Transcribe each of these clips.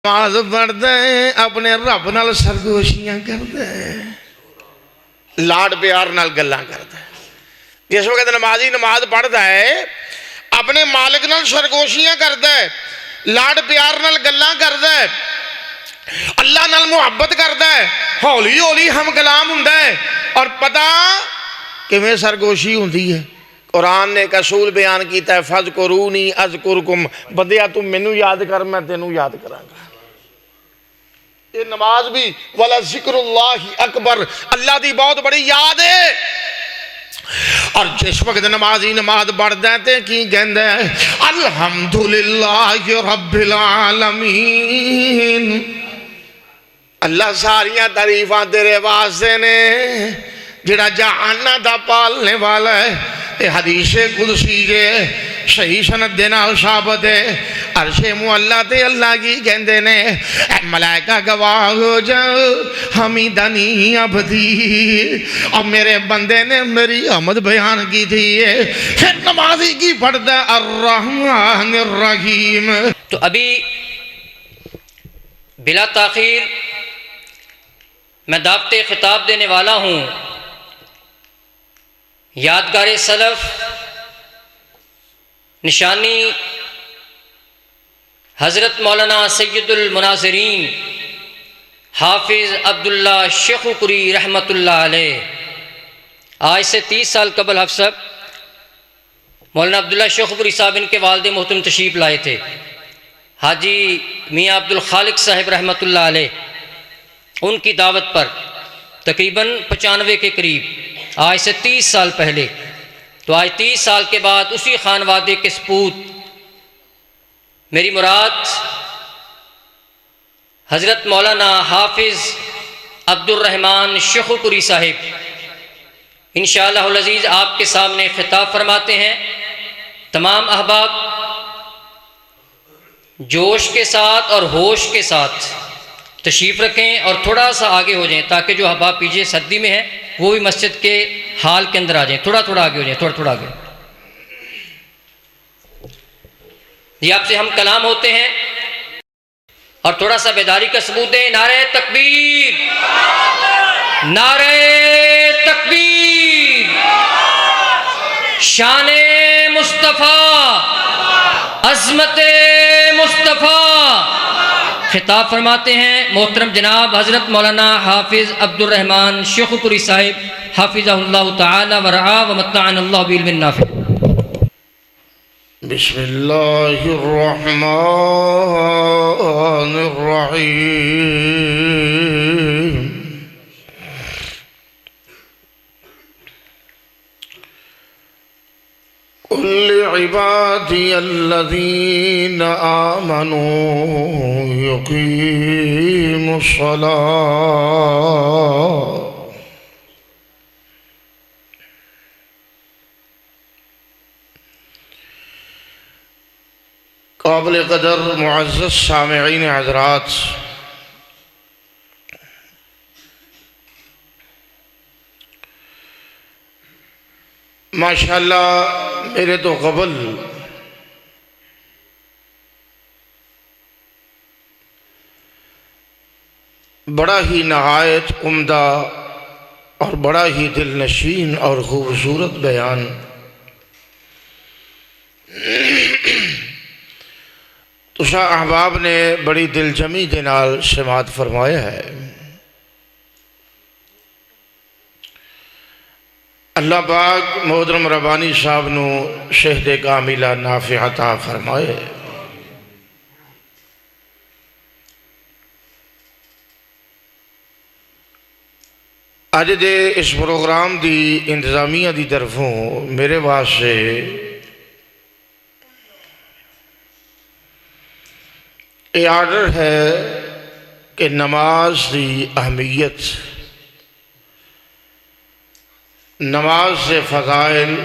نماز پڑھتا ہے اپنے رب نال سرگوشیاں کرتا ہے، لاڈ پیار نال گلاں کرتا ہے۔ جس وقت نمازی نماز پڑھتا ہے اپنے مالک نال سرگوشیاں کرتا ہے، لاڈ پیار نال گلاں کرتا ہے، اللہ نال محبت کرتا ہے، ہولی ہولی ہم کلام ہوندا ہے۔ اور پتہ کیویں سرگوشی ہوندی ہے؟ قرآن نے ایک اصول بیان کیتا ہے، فَذْكُرُونِي أَذْكُرْكُمْ، بندیا تم مینوں یاد کر میں تینوں یاد کراں گا۔ یہ نماز بھی وَلَذِكْرُ اللَّهِ أَكْبَرُ، اللہ دی بہت بڑی یاد ہے۔ اور جس وقت نمازی نماز پڑھدا ہے تے کی کہندا ہے؟ الحمدللہ رب العالمین، اللہ ساریاں تعریفاں تیرے واسطے نے جڑا جہان دا پالنے والا ہے۔ یہ حدیث قدسی جے صحیح سند دے نال ثابت ہے۔ عرش معلیٰ تے اللہ کی کہندے نے اے ملائکہ گواہ ہو جاؤ حمیدنی عبدی، اور میرے بندے نے میری حمد بیان کی تھی ہے۔ پھر نمازی کی پڑھتا الرحمن الرحیم۔ تو ابھی بلا تاخیر میں دعوت خطاب دینے والا ہوں یادگار سلف، نشانی حضرت مولانا سید المناظرین حافظ عبداللہ شیخ قری رحمۃ اللہ علیہ۔ آج سے 30 سال قبل حافظ صاحب مولانا عبداللہ شیخ قری صاحب ان کے والد محترم تشریف لائے تھے، حاجی میاں عبد الخالق صاحب رحمۃ اللہ علیہ، ان کی دعوت پر تقریباً 95 کے قریب، آج سے 30 سال پہلے۔ تو آج 30 سال کے بعد اسی خانوادے کے سپوت، میری مراد حضرت مولانا حافظ عبد الرحمن شیخ قری صاحب انشاءاللہ العزیز آپ کے سامنے خطاب فرماتے ہیں۔ تمام احباب جوش کے ساتھ اور ہوش کے ساتھ تشریف رکھیں اور تھوڑا سا آگے ہو جائیں تاکہ جو احباب پیچھے سردی میں ہیں وہ بھی مسجد کے حال کے اندر آ جائیں، تھوڑا تھوڑا آگے ہو جائیں، تھوڑا تھوڑا آگے۔ یہ آپ سے ہم کلام ہوتے ہیں اور تھوڑا سا بیداری کا ثبوت دیں۔ نعرہ تکبیر، نعرہ تکبیر، شان مصطفیٰ، عظمت مصطفیٰ۔ خطاب فرماتے ہیں محترم جناب حضرت مولانا حافظ عبد الرحمن شیخ قری صاحب حافظہ اللہ تعالی ورعاہ ومتعنا اللہ بعلم نافع۔ بسم اللہ الرحمن الرحیم۔ قل لعبادی الذین آمنوا یقیموا الصلاة قابل قدر معزز سامعین حضرات، ماشاءاللہ میرے تو قبل بڑا ہی نہایت عمدہ اور بڑا ہی دل نشین اور خوبصورت بیان تسا احباب نے بڑی دل جمی دے نال سماعت فرمایا ہے۔ اللہ پاک محترم ربانی صاحب نو شہد کاملہ نافع عطا فرمائے۔ اج دے اس پروگرام دی انتظامیہ دی طرفوں میرے واسطے یہ آرڈر ہے کہ نماز دی اہمیت، نماز سے فضائل،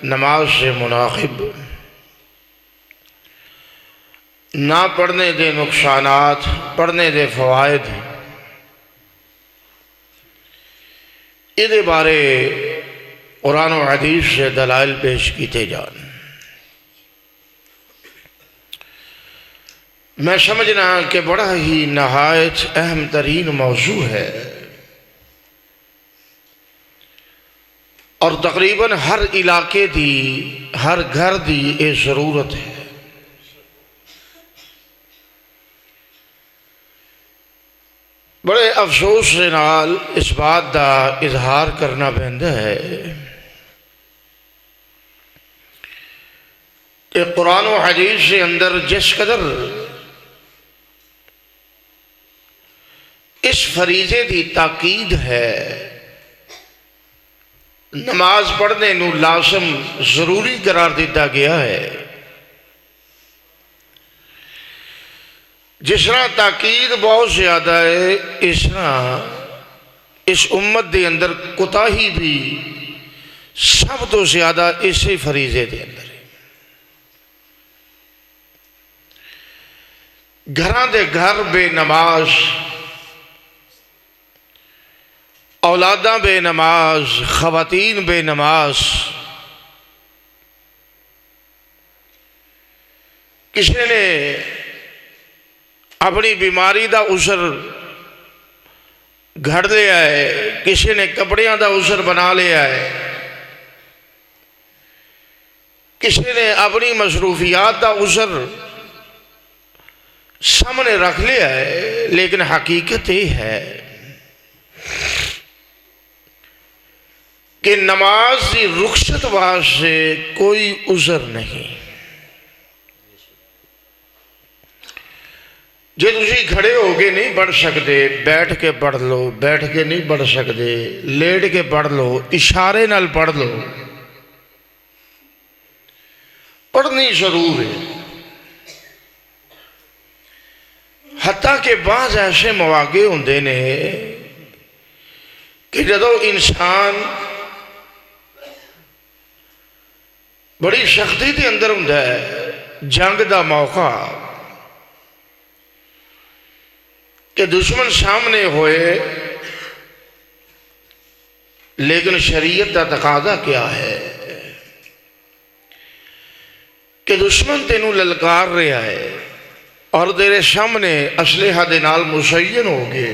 نماز سے مناقب، نہ پڑھنے دے نقصانات، پڑھنے دے فوائد، یہ بارے قرآن و حدیث سے دلائل پیش کیتے جان۔ میں سمجھنا کہ بڑا ہی نہایت اہم ترین موضوع ہے، اور تقریباً ہر علاقے دی، ہر گھر دی یہ ضرورت ہے۔ بڑے افسوس سے نال اس بات دا اظہار کرنا پیندا ہے کہ قرآن و حدیث سے اندر جس قدر اس فریضے دی تاکید ہے، نماز پڑھنے نو لازم ضروری قرار دیتا گیا ہے، جس طرح تاکید بہت زیادہ ہے، اس طرح اس امت دے اندر کوتاہی بھی سب تو زیادہ اسی فریضے دے اندر ہے۔ گھراں دے گھر بے نماز، اولاداں بے نماز، خواتین بے نماز، کسی نے اپنی بیماری دا عذر گھڑ لیا ہے، کسی نے کپڑیاں دا عذر بنا لیا ہے، کسی نے اپنی مصروفیات دا عذر سامنے رکھ لیا ہے، لیکن حقیقت یہ ہے کہ نماز کی رخصت واسطے کوئی عذر نہیں۔ جے تسی کھڑے ہو کے نہیں پڑھ سکتے، بیٹھ کے پڑھ لو، بیٹھ کے نہیں پڑھ سکتے لیٹ کے پڑھ لو، اشارے نال پڑھ لو، پڑھنی ضرور ہے۔ حتیٰ کہ بعض ایسے مواقع ہوندے نے کہ جدو انسان بڑی سختی دے اندر ہوندا ہے، جنگ دا موقع کہ دشمن سامنے ہوئے، لیکن شریعت دا تقاضا کیا ہے کہ دشمن تینوں للکار رہا ہے اور تیرے سامنے اسلحہ دے نال مزین ہو گئے،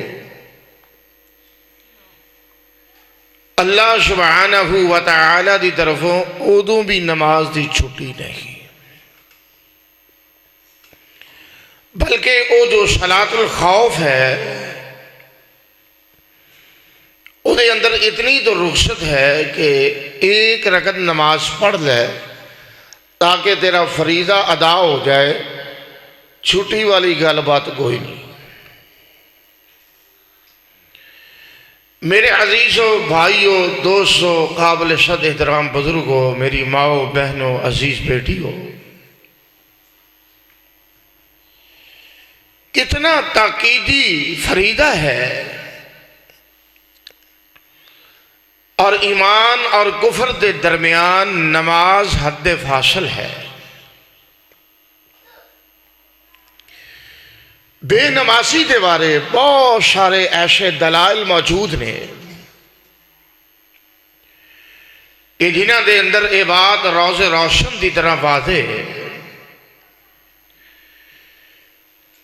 اللہ سبحانہ و تعالی دی طرفوں ادوں بھی نماز دی چھٹی نہیں، بلکہ وہ جو صلاۃ الخوف ہے وہ دے اندر اتنی تو رخصت ہے کہ ایک رکعت نماز پڑھ لے تاکہ تیرا فریضہ ادا ہو جائے، چھٹی والی گل بات کوئی نہیں۔ میرے عزیزوں، بھائیوں، دوستوں، قابل صد احترام بزرگوں، میری ماؤں، بہنوں، عزیز بیٹیوں، کتنا تاکیدی فریضہ ہے، اور ایمان اور کفر دے درمیان نماز حد فاصل ہے۔ بے نمازی دے بارے بہت سارے ایسے دلائل موجود نے کہ جنہاں دے اندر یہ بات روز روشن دی طرح واضح ہے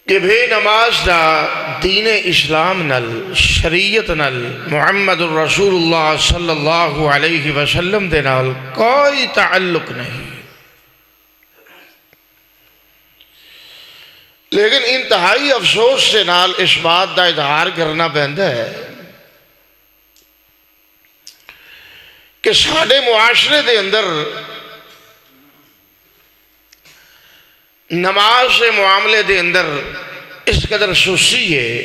کہ بے نماز دا دین اسلام نل، شریعت نل، محمد الرسول اللہ صلی اللہ علیہ وسلم دے نال کوئی تعلق نہیں۔ لیکن انتہائی افسوس سے نال اس بات دا اظہار کرنا پیندا ہے کہ ساڈے معاشرے دے اندر نماز کے معاملے دے اندر اس قدر سستی ہے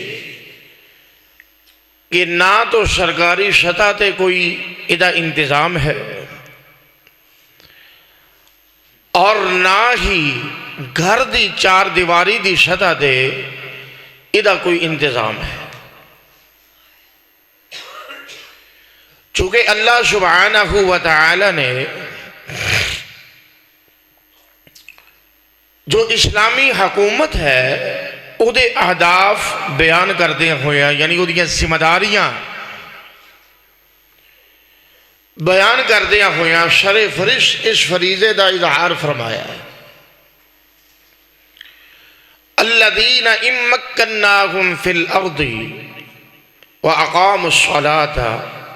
کہ نہ تو سرکاری سطح تے کوئی ادا انتظام ہے اور نہ ہی گھر دی چار دیواری دی سطح دے ادا کوئی انتظام ہے۔ چونکہ اللہ سبحانہ و تعالی نے جو اسلامی حکومت ہے او دے اہداف بیان کردے ہویا، یعنی او دیاں ذمہ داریاں بیان کردے ہویا شرع فرش اس فریضے دا اظہار فرمایا ہے۔ الذین ان مکناہم فی الارض وَأَقَامُوا الصَّلَاةَ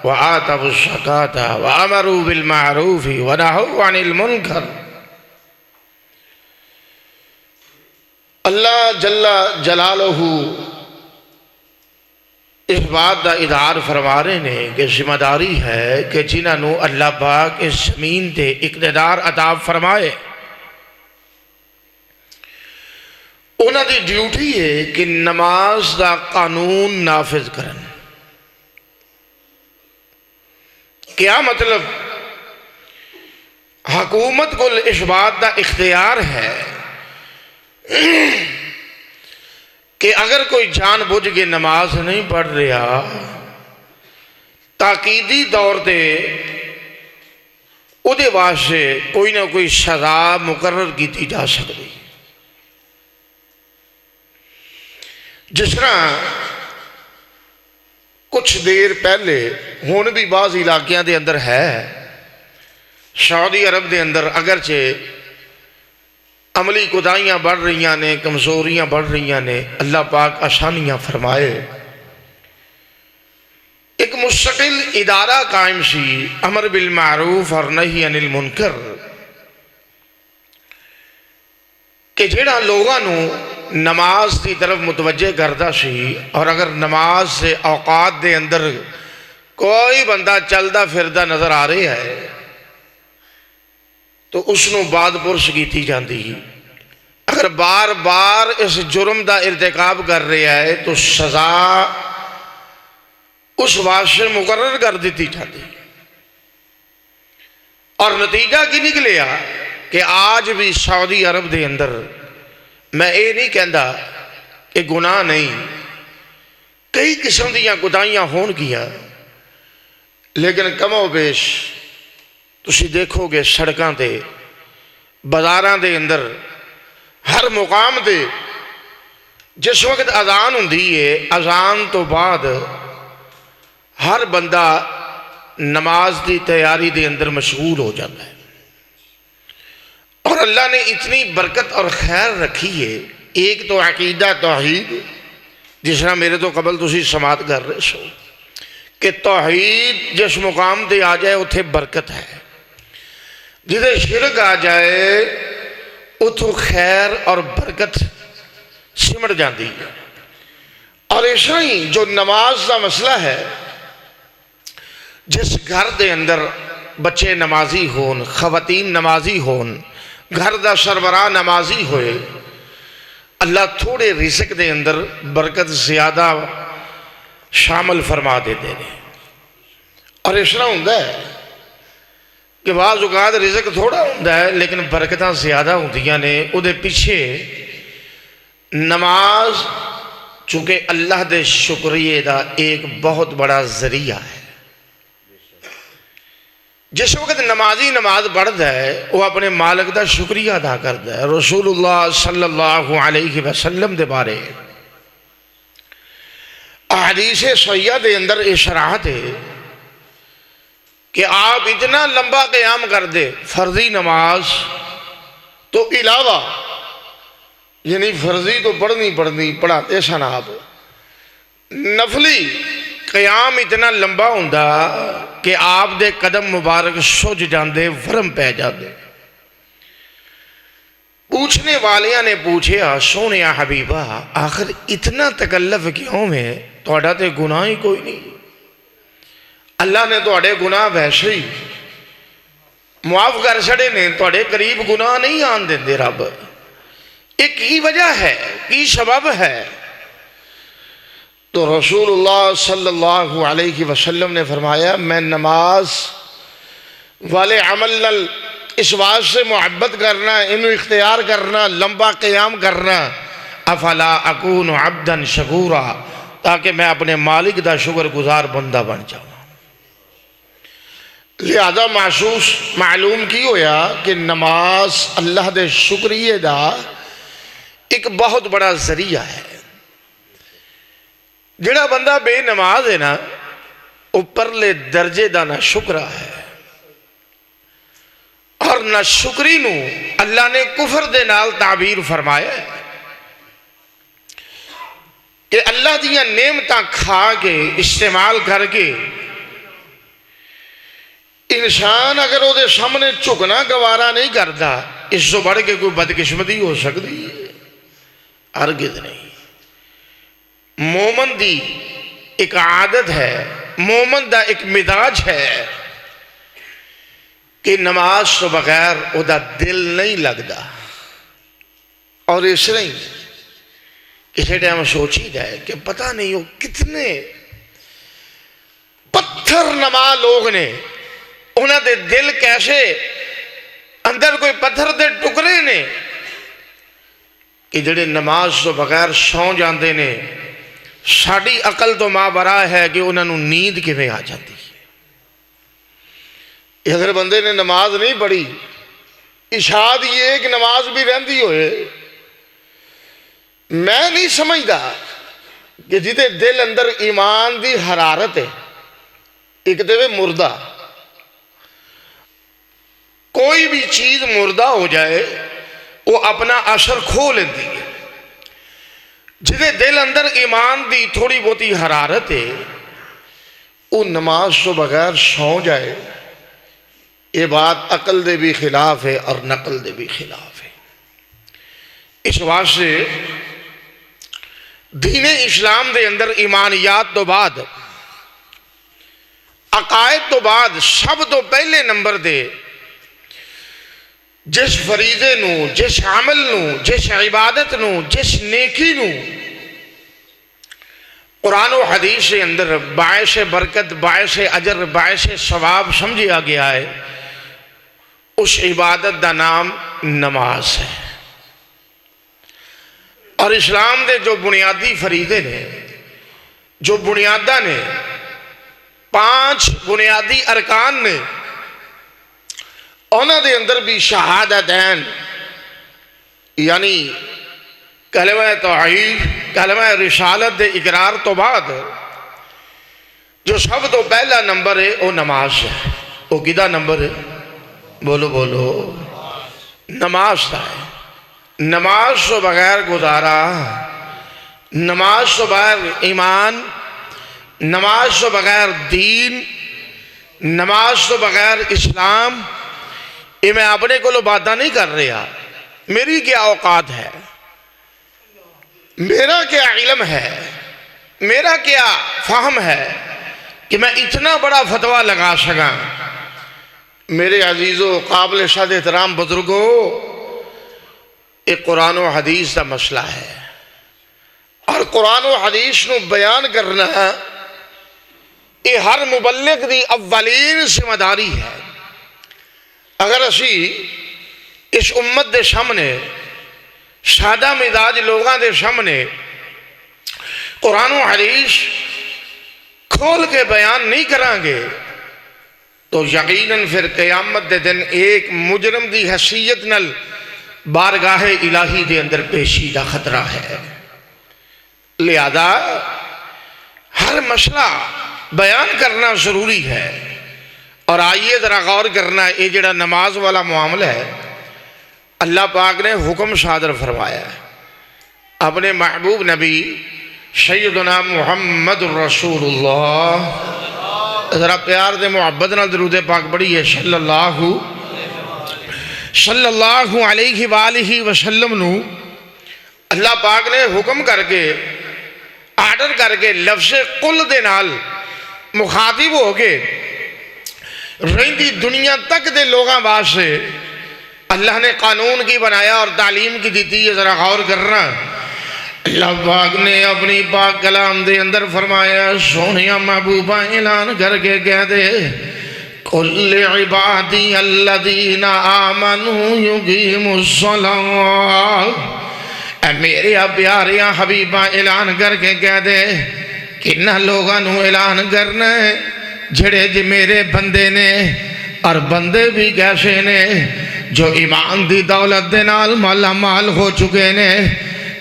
وَآتَوُا الزَّكَاةَ وَأَمَرُوا بِالْمَعْرُوفِ وَنَهَوْا عَنِ الْمُنكَرِ۔ اللہ جل جلالہ اس بات کا اظہار فرما رہے ہیں کہ ذمہ داری ہے کہ جنہاں نو اللہ پاک اس زمین تے اقتدار عطا فرمائے انہاں دی ڈیوٹی ہے کہ نماز دا قانون نافذ کرن۔ کیا مطلب؟ حکومت کو اس بات کا اختیار ہے کہ اگر کوئی جان بوجھ کے نماز نہیں پڑھ رہا تاکیدی طور تے او دے واسطے کوئی نہ کوئی سزا مقرر کی جا سکتی۔ جس طرح کچھ دیر پہلے ہون بھی بعض علاقیاں دے اندر ہے، سعودی عرب دے اندر اگرچہ عملی کوتاہیاں بڑھ رہی نے، کمزوریاں بڑھ رہی نے، اللہ پاک آسانیاں فرمائے، ایک مستقل ادارہ قائم سی امر بالمعروف اور نہی عن المنکر کہ جڑا لوگاں نو نماز کی طرف متوجہ کرتا سی، اور اگر نماز سے اوقات دے اندر کوئی بندہ چلدا پھردا نظر آ رہا ہے تو اس نو بعد پرس کیتی جاندی، اگر بار بار اس جرم دا ارتکاب کر رہا ہے تو سزا اس واسطے مقرر کر دیتی جاندی۔ اور نتیجہ کی نکلیا کہ آج بھی سعودی عرب دے اندر میں یہ نہیں کہندا کہ گناہ نہیں، کئی قسم دیاں کوتاہیاں ہون گیاں، لیکن کم و بیش تسی دیکھو گے سڑکاں تے بازاراں دے اندر ہر مقام تے جس وقت اذان ہوندی ہے اذان تو بعد ہر بندہ نماز دی تیاری دے اندر مشغول ہو جاتا ہے، اور اللہ نے اتنی برکت اور خیر رکھی ہے۔ ایک تو عقیدہ توحید، جس طرح میرے تو قبل تسی سماعت کر رہے سو کہ توحید جس مقام تے آ جائے اتھے برکت ہے، جدے شرک آ جائے اتھو خیر اور برکت سمٹ جاندی ہے۔ اور ایسا ہی جو نماز کا مسئلہ ہے، جس گھر دے اندر بچے نمازی ہون، خواتین نمازی ہون، گھر دا سربراہ نمازی ہوئے، اللہ تھوڑے رزق دے اندر برکت زیادہ شامل فرما دیتے ہیں۔ اور اس طرح ہوتا ہے کہ بعض اوقات رزق تھوڑا ہوتا ہے لیکن برکتاں زیادہ ہوندیاں نے، او دے پیچھے نماز چونکہ اللہ دے شکریہ دا ایک بہت بڑا ذریعہ ہے۔ جس وقت نمازی نماز پڑھتا ہے وہ اپنے مالک دا شکریہ ادا کرتا ہے۔ رسول اللہ صلی اللہ علیہ وسلم دے بارے احادیث صحیحہ دے اندر اشارات ہے کہ آپ اتنا لمبا قیام کر دے فرضی نماز تو علاوہ، یعنی فرضی تو پڑھنی پڑھاتے سن آپ، نفلی قیام اتنا لمبا ہوندا کہ آپ دے قدم مبارک سج جاندے، ورم پہ جاندے۔ پوچھنے والیاں نے پوچھیا سونے حبیبہ آخر اتنا تکلف کیوں ہے، توڑا تے گناہ ہی کوئی نہیں، اللہ نے توڑے گناہ ویسے ہی معاف کر چھڑے نے، توڑے قریب گناہ نہیں آن دے رب، ایک ہی وجہ ہے، کی سبب ہے؟ تو رسول اللہ صلی اللہ علیہ وسلم نے فرمایا میں نماز والے عمل اس بات سے محبت کرنا، انہوں اختیار کرنا، لمبا قیام کرنا، افلا اکون عبدا شکورا، تاکہ میں اپنے مالک دا شکر گزار بندہ بن جاؤں۔ لہذا محسوس معلوم کی ہویا کہ نماز اللہ دے شکریہ دا ایک بہت بڑا ذریعہ ہے۔ جڑا بندہ بے نماز ہے نا اوپر لے درجے دا نہ شکرہ ہے، اور نہ شکری نو اللہ نے کفر دے نال تعبیر فرمایا ہے۔ اللہ دیا نعمتاں کھا کے استعمال کر کے انسان اگر وہ دے سامنے جھکنا گوارا نہیں کرتا، اس سے بڑھ کے کوئی بدقسمتی ہو سکتی ہے؟ ہرگز نہیں۔ مومن دی ایک عادت ہے، مومن دا ایک مزاج ہے کہ نماز تو بغیر وہ دا دل نہیں لگتا۔ اور اس لیے کسی ٹائم سوچی جائے کہ پتہ نہیں وہ کتنے پتھر نما لوگ نے، انہاں دے دل کیسے اندر کوئی پتھر دے ٹکرے نے کہ جڑے نماز تو بغیر سو جاندے نے۔ ساڑی عقل تو ماں برا ہے کہ انہاں نوں نیند کیویں آ جاتی ہے۔ اگر بندے نے نماز نہیں پڑھی، اشاد یہ ایک نماز بھی رہندی ہوئے، میں نہیں سمجھدا کہ جیتے دل اندر ایمان دی حرارت ہے، ایک دے مردہ، کوئی بھی چیز مردہ ہو جائے وہ اپنا اثر کھو لیتی ہے۔ جدے دل اندر ایمان دی تھوڑی بہتی حرارت ہے، وہ نماز تو بغیر سو جائے، یہ بات عقل دے بھی خلاف ہے اور نقل دے بھی خلاف ہے۔ اس واسطے دین اسلام دے اندر ایمانیات تو بعد، عقائد تو بعد، سب تو پہلے نمبر دے جس فریضے نو، جس عمل نو، جس عبادت نو، جس نیکی نو قرآن و حدیث کے اندر باعث برکت، باعث اجر، باعث ثواب سمجھا گیا ہے، اس عبادت دا نام نماز ہے۔ اور اسلام دے جو بنیادی فریضے نے، جو بنیادہ نے، 5 بنیادی ارکان نے، انہاں دے اندر بھی شہادتین یعنی کلمہ توحید، کلمہ رسالت دے اقرار تو بعد جو سب تو پہلا نمبر ہے وہ نماز ہے۔ وہ کدھا نمبر ہے؟ بولو بولو، نماز ہے۔ نماز تو بغیر گزارا، نماز تو بغیر ایمان، نماز تو بغیر دین، نماز تو بغیر اسلام، یہ میں اپنے کو باتیں نہیں کر رہا، میری کیا اوقات ہے، میرا کیا علم ہے، میرا کیا فہم ہے کہ میں اتنا بڑا فتویٰ لگا سکا۔ میرے عزیزو، قابل شاد احترام بزرگو، ایک قرآن و حدیث دا مسئلہ ہے، اور قرآن و حدیث نو بیان کرنا یہ ہر مبلغ دی اولین ذمہ داری ہے۔ اگر اسی اس امت دے سامنے، سادہ مزاج لوگاں دے سامنے قرآن و حدیث کھول کے بیان نہیں کریں گے تو یقیناً پھر قیامت دے دن ایک مجرم دی حیثیت نل بارگاہ الہی دے اندر پیشیدہ خطرہ ہے۔ لہذا ہر مسئلہ بیان کرنا ضروری ہے۔ اور آئیے ذرا غور کرنا، یہ جڑا نماز والا معاملہ ہے، اللہ پاک نے حکم صادر فرمایا ہے اپنے محبوب نبی سیدنا محمد رسول اللہ، ذرا پیار دے محبت نال درود پاک پڑھیے صلی اللہ علیہ وآلہ وسلم نو اللہ پاک نے حکم کر کے، آرڈر کر کے، لفظ قل دے نال مخاطب ہو کے رہندی دنیا تک دے لوگاں واسطے اللہ نے قانون کی بنایا اور تعلیم کی دیتی ہے۔ ذرا غور کرنا، اللہ پاک نے اپنی پاک کلام دے اندر فرمایا، سونیا محبوبہ اعلان کر کے کہہ دے، قل عبادی الذین آمنوا یقیموا الصلاۃ، اے میرے پیارے حبیبہ اعلان کر کے کہہ دے، کنہ لوگاں نو اعلان کرنا ہے جڑے جی میرے بندے نے، اور بندے بھی کیسے نے جو ایمان دی دولت دے نال مالا مال ہو چکے نے،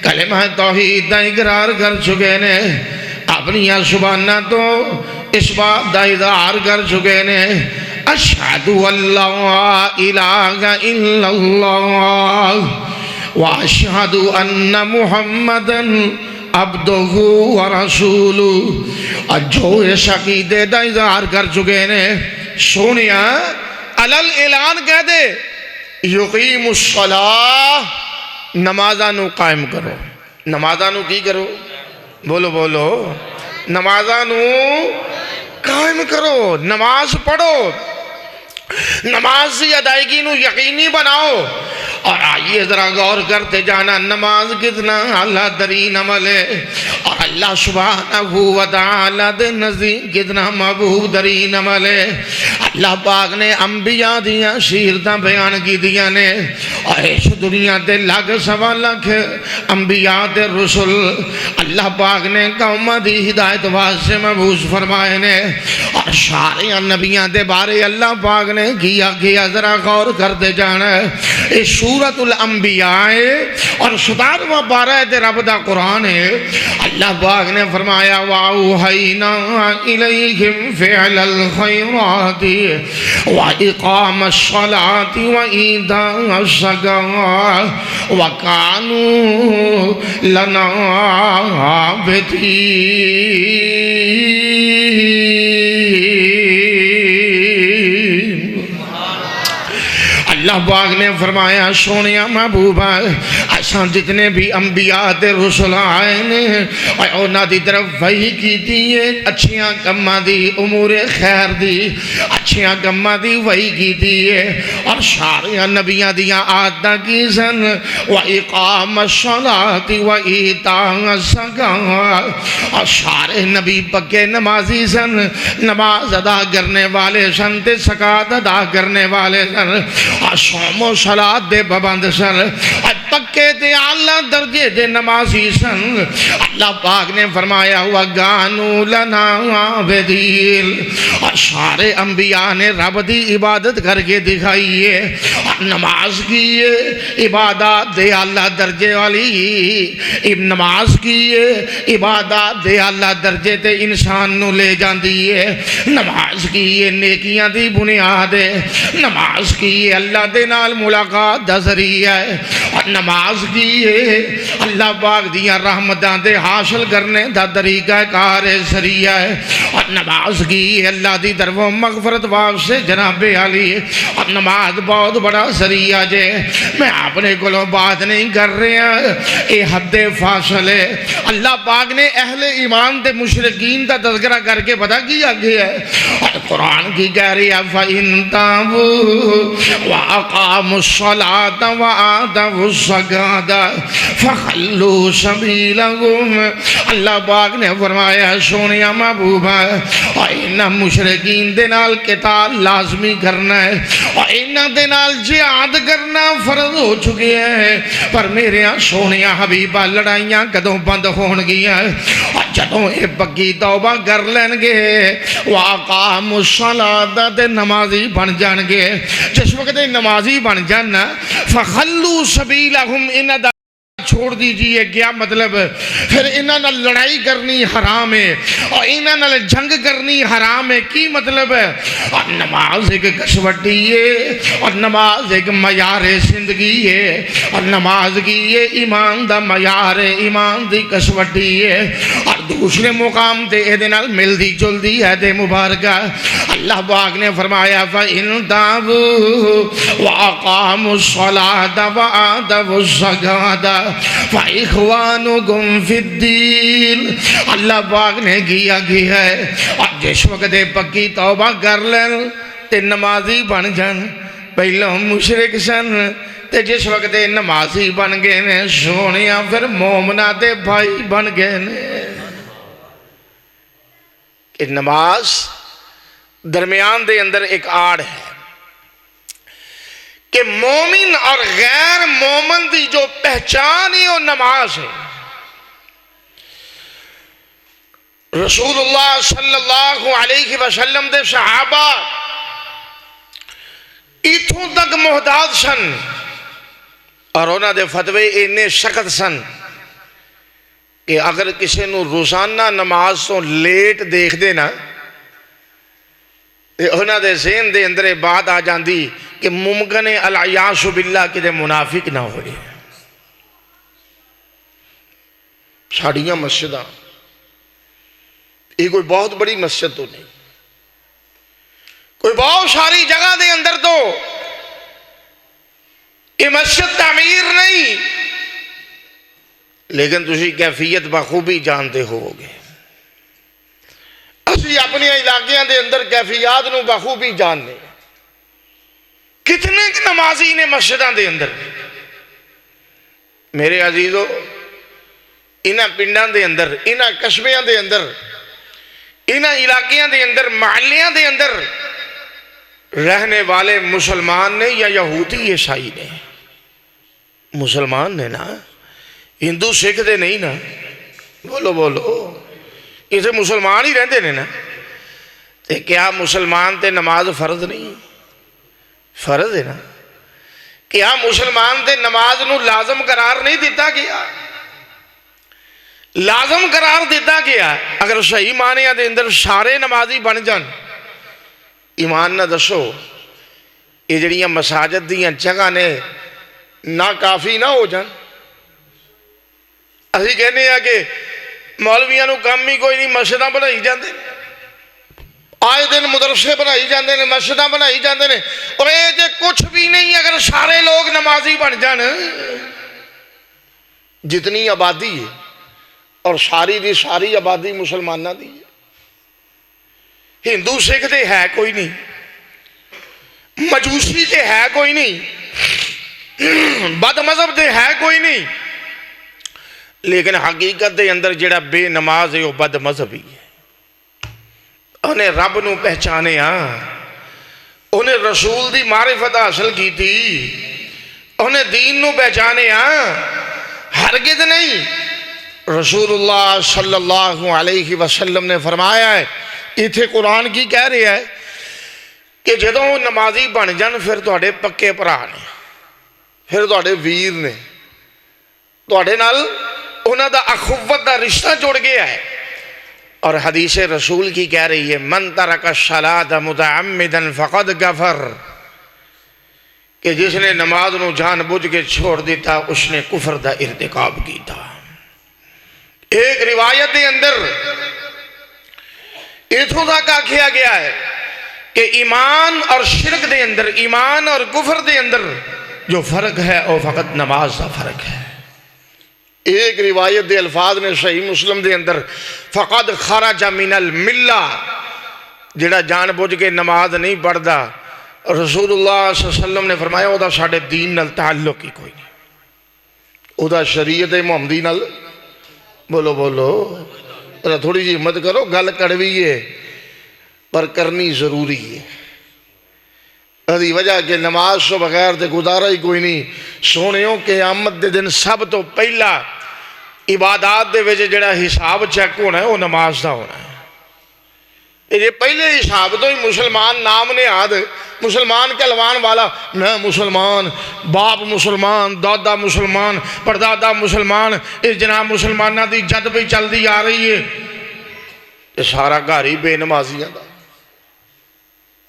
کلمہ توحید دا اقرار کر چکے نے، اپنی زباناں تو اس بات دا اظہار کر چکے نے، اشہد اللہ الہ الا اللہ واشہد ان محمدن عبدہ ورسولہ، جو اس عقیدے دا اظہار کر چکے نے سونیا علل اعلان کہہ دے یقیم الصلاۃ، نمازانو قائم کرو، نمازانو کی کرو، بولو بولو، نمازانو قائم کرو، نماز پڑھو، نماز کی ادائیگی نو یقینی بناؤ۔ اور آئیے ذرا غور کرتے جانا نماز کتنا اعلیٰ ترین عمل ہے، اور اللہ سبحانہ و تعالیٰ دے نزدیک کتنا محبوب ترین عمل ہے۔ اللہ پاک نے انبیاء دیاں سیرتاں بیان کی دیاں نے، اور اس دنیا تے لاکھ سوا لاکھ انبیاء تے رسول اللہ پاک نے قوم دی ہدایت واسطے مبعوث فرمائے نے، اور سارے نبیاں دے بارے اللہ پاک نے کیا ذرا غور کرتے جانا ہے۔ اس سورۃ الانبیاء اور 17واں پارہ ہے رب دا قرآن ہے۔ اللہ پاک نے فرمایا وَأَوْحَيْنَا إِلَيْهِمْ فِعْلَ الْخَيْرَاتِ وَإِقَامَ الصَّلَاةِ وَإِيتَاءَ الزَّكَاةِ وَكَانُوا لَنَا عَابِدِينَ۔ اللہ پاک نے فرمایا سونیا محبوبہ ایسا جتنے بھی انبیاء تے رسول آئے نے اونا دی طرف وحی کی دیئے اچھیاں کمہ دی امور خیر دی اچھیاں کمہ دی وحی کی دیئے، اور سارے نبیاں دیاں آدھا کی سن وَإِقَامَ الصَّلَاةِ وَإِيتَاءَ الزَّكَاةِ، اور سارے نبی پکے نمازی سن، نماز ادا کرنے والے سن تے زکوٰۃ ادا کرنے والے سن، صوم و صلاۃ دے پابند سن، پکے تے اعلیٰ درجے دے نمازی سن۔ اللہ پاک نے فرمایا وَكَانُوا لَنَا عَابِدِينَ، اور سارے انبیاء نے رب دی عبادت کر کے دکھائیے، اور نماز کیے عبادات دے اعلیٰ درجے والی، نماز کیے عبادات دے اعلیٰ درجے تے انسان نو لے جاندیے، نماز کیے نیکیاں دی بنیاد ہے، نماز کیے اللہ دے نال ملاقات دا ذریعہ ہے، اور نماز کیے اللہ پاک دیاں رحمتاں دے حاصل کرنے دا طریقہ کار ذریعہ ہے، اور نماز کی اللہ دی طرف مغفرت واسطے جناب علی، اور نماز بہت بڑا ذریعہ جے۔ میں اپنے کولوں بات نہیں کر رہا، اے حد فاصل ہے۔ اللہ پاک نے اہل ایمان تے مشرکین دا تذکرہ کر کے پتہ کیا گیا ہے، اور قرآن کی کہہ رہی ہے فَإِن تَابُوا وَأَقَامُوا الصَّلَاةَ وَآتَوُا الزَّكَاةَ فَخَلُّوا سَبِيلَهُمْ۔ اللہ پاک نے فرمایا سونیا محبوبہ اور انہاں مشرکین دے نال قتال لازمی کرنا ہے، اور انہاں دے نال جہاد کرنا فرض ہو چکے ہیں، پر میرے سونیا حبیبہ لڑائیاں کدوں بند ہون گیا، اور جدوں اے پکی توبہ کر لین گے وَأَقَامُوا الصَّلَاةَ تے نمازی بن جان گے۔ جس وقت نمازی بن جانا فَخَلُّوا سَبِيلَهُمْ، انہاں دا چھوڑ دیجئے، کیا مطلب؟ پھر انہاں نال لڑائی کرنی حرام ہے، اور انہاں نال جنگ کرنی حرام ہے، کی مطلب ہے؟ اور نماز ایک کسوٹی ہے، اور نماز ایک معیار زندگی ہے، اور نماز کی یہ ایمان دا معیار ہے، ایمان دی کسوٹی ہے، اور دوسرے مقام تے اے دے نال مل دی جل دی ہے دے مبارکہ۔ اللہ پاک نے فرمایا فَإِن تَابُوا وَأَقَامُوا الصَّلَاةَ وَآتَوُا الزَّكَاةَ فَإِخْوَانُكُمْ فِي الدِّينِ۔ اللہ پاک نے کیا ہے، اور جس وقت پکی توبہ کر لیں تے نمازی بن جان، پہلوں مشرک سن تے جس وقت نمازی بن گئے نے سونیا پھر مومنہ دے بھائی بن گئے نے۔ کہ نماز درمیان دے اندر ایک آڑ ہے کہ مومن اور غیر مومن دی جو پہچان ہے وہ نماز ہے۔ رسول اللہ صلی اللہ علیہ وسلم دے صحابہ ایتھوں تک محتاج سن، اور انہاں دے فتوے انہیں سخت سن کہ اگر کسی نو روزانہ نماز تو لیٹ دیکھ دے نا، انہاں دے ذہن دے اندر بات آ جاندی کہ ممکن ہے العیاذ باللہ کہ دے منافق نہ ہوئے۔ ساڑیاں مسجداں یہ کوئی بہت بڑی مسجد تو نہیں، کوئی بہت ساری جگہ دے اندر تو یہ مسجد تعمیر نہیں، لیکن تسی کیفیت بخوبی جانتے ہو گے۔ اسی اپنے علاقیاں دے اندر کیفیات نو بخوبی جاننے، کتنے نمازی نے مسجداں دے اندر۔ میرے عزیزو، انہاں پنڈاں دے اندر، انہاں قصبیاں دے اندر، انہاں علاقیاں دے اندر، محلیاں دے اندر رہنے والے مسلمان نے یا یہودی عیسائی نے؟ مسلمان نے نا، ہندو سکھ دے نہیں نا، بولو بولو، اسے مسلمان ہی رہندے نے نا۔ تے کیا مسلمان تے نماز فرض نہیں؟ فرض ہے نا۔ کیا مسلمان تے نماز نو لازم قرار نہیں دیتا گیا؟ لازم قرار دیتا گیا۔ اگر صحیح معنی دے اندر سارے نمازی بن جان، ایمان نہ دسو یہ جڑیاں مساجد دیاں جگہ نے نہ کافی نہ ہو جان۔ اسی کہنے ہیں کہ مولویاں نو کام ہی کوئی نہیں، مسجداں بنائی جاندے نے، آئے دن مدرسے بنائی جاندے نے، مسجداں بنائی جاندے نے، اور اے جے کچھ بھی نہیں اگر سارے لوگ نمازی بن جان، جتنی آبادی ہے اور ساری دی ساری آبادی مسلمانہ دی ہے، ہندو سکھ دے ہے کوئی نہیں، مجوسی دے ہے کوئی نہیں، بد مذہب دے ہے کوئی نہیں، لیکن حقیقت دے اندر جڑا بے نماز ہے وہ بد مذہبی ہے۔ انہیں رب نو پہچانے انہیں رسول دی معرفت حاصل کی تھی، انہیں دین نو پہچانے ہرگز نہیں۔ رسول اللہ صلی اللہ علیہ وسلم نے فرمایا ہے، اتھے قرآن کی کہہ رہے ہے کہ جدوں نمازی بن جان پھر تواڈے پکے بھرا نے، پھر تواڈے ویر نے، تواڈے نال انہاں دا اخوت دا رشتہ جڑ گیا ہے۔ اور حدیث رسول کی کہہ رہی ہے، من ترک الصلاۃ متعمدا فقد کفر، کہ جس نے نماز نو جان بوجھ کے چھوڑ دیتا اس نے کفر دا ارتکاب کیتا۔ ایک روایت دے اندر اتھوں تک آکھیا گیا ہے کہ ایمان اور شرک دے اندر، ایمان اور کفر دے اندر جو فرق ہے وہ فقط نماز دا فرق ہے۔ ایک روایت دے الفاظ نے صحیح مسلم دے اندر، فقد خرج من الملہ، جڑا جان بوجھ کے نماز نہیں پڑھدا، رسول اللہ صلی اللہ علیہ وسلم نے فرمایا او دا ساڈے دین نال تعلق ہی کوئی نہیں، او دا شریعت محمدی نال، بولو بولو تھوڑی جی ہمت کرو، گل کڑوی ہے پر کرنی ضروری ہے۔ ادھی وجہ کہ نماز سے بغیر تے گزارا ہی کوئی نہیں۔ سونیوں قیامت دے دن سب تو پہلا عبادات دے وجہ جڑا حساب چیک ہونا ہے وہ نماز دا ہونا ہے۔ یہ پہلے حساب تو ہی مسلمان نام نے آد، مسلمان کہلوان والا نہ، مسلمان باپ مسلمان، دادا مسلمان، پردادا مسلمان، اس جناب مسلمانہ دی جد پہ چل دی آ رہی ہے، یہ سارا گھر ہی بے نمازیاں دا،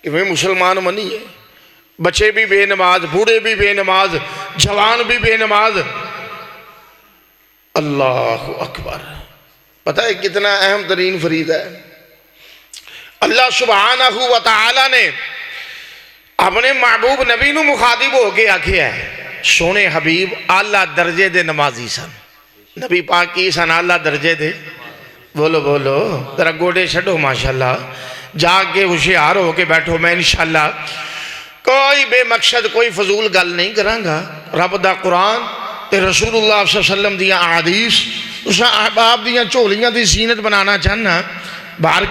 کہ میں مسلمان منی ہے۔ بچے بھی بے نماز، بوڑھے بھی بے نماز، جوان بھی بے نماز۔ اللہ اکبر! پتہ ہے کتنا اہم ترین فرید ہے؟ اللہ سبحانہ و تعالی نے اپنے محبوب نبی نو مخاطب ہو کے آکھیا ہے، سونے حبیب اعلیٰ درجے دے نمازی سن۔ نبی پاک کی سن اعلیٰ درجے دے، بولو بولو ذرا گوڑے چھڈو ماشاءاللہ، جاگ کے ہوشیار ہو کے بیٹھو۔ میں انشاءاللہ کوئی بے مقصد کوئی فضول گل نہیں کرانگا۔ رب دا قرآن تے رسول اللہ صلی اللہ علیہ وسلم دیا احادیث اسا احباب دیا چولیاں دی زینت بنانا چاہنا۔ باہر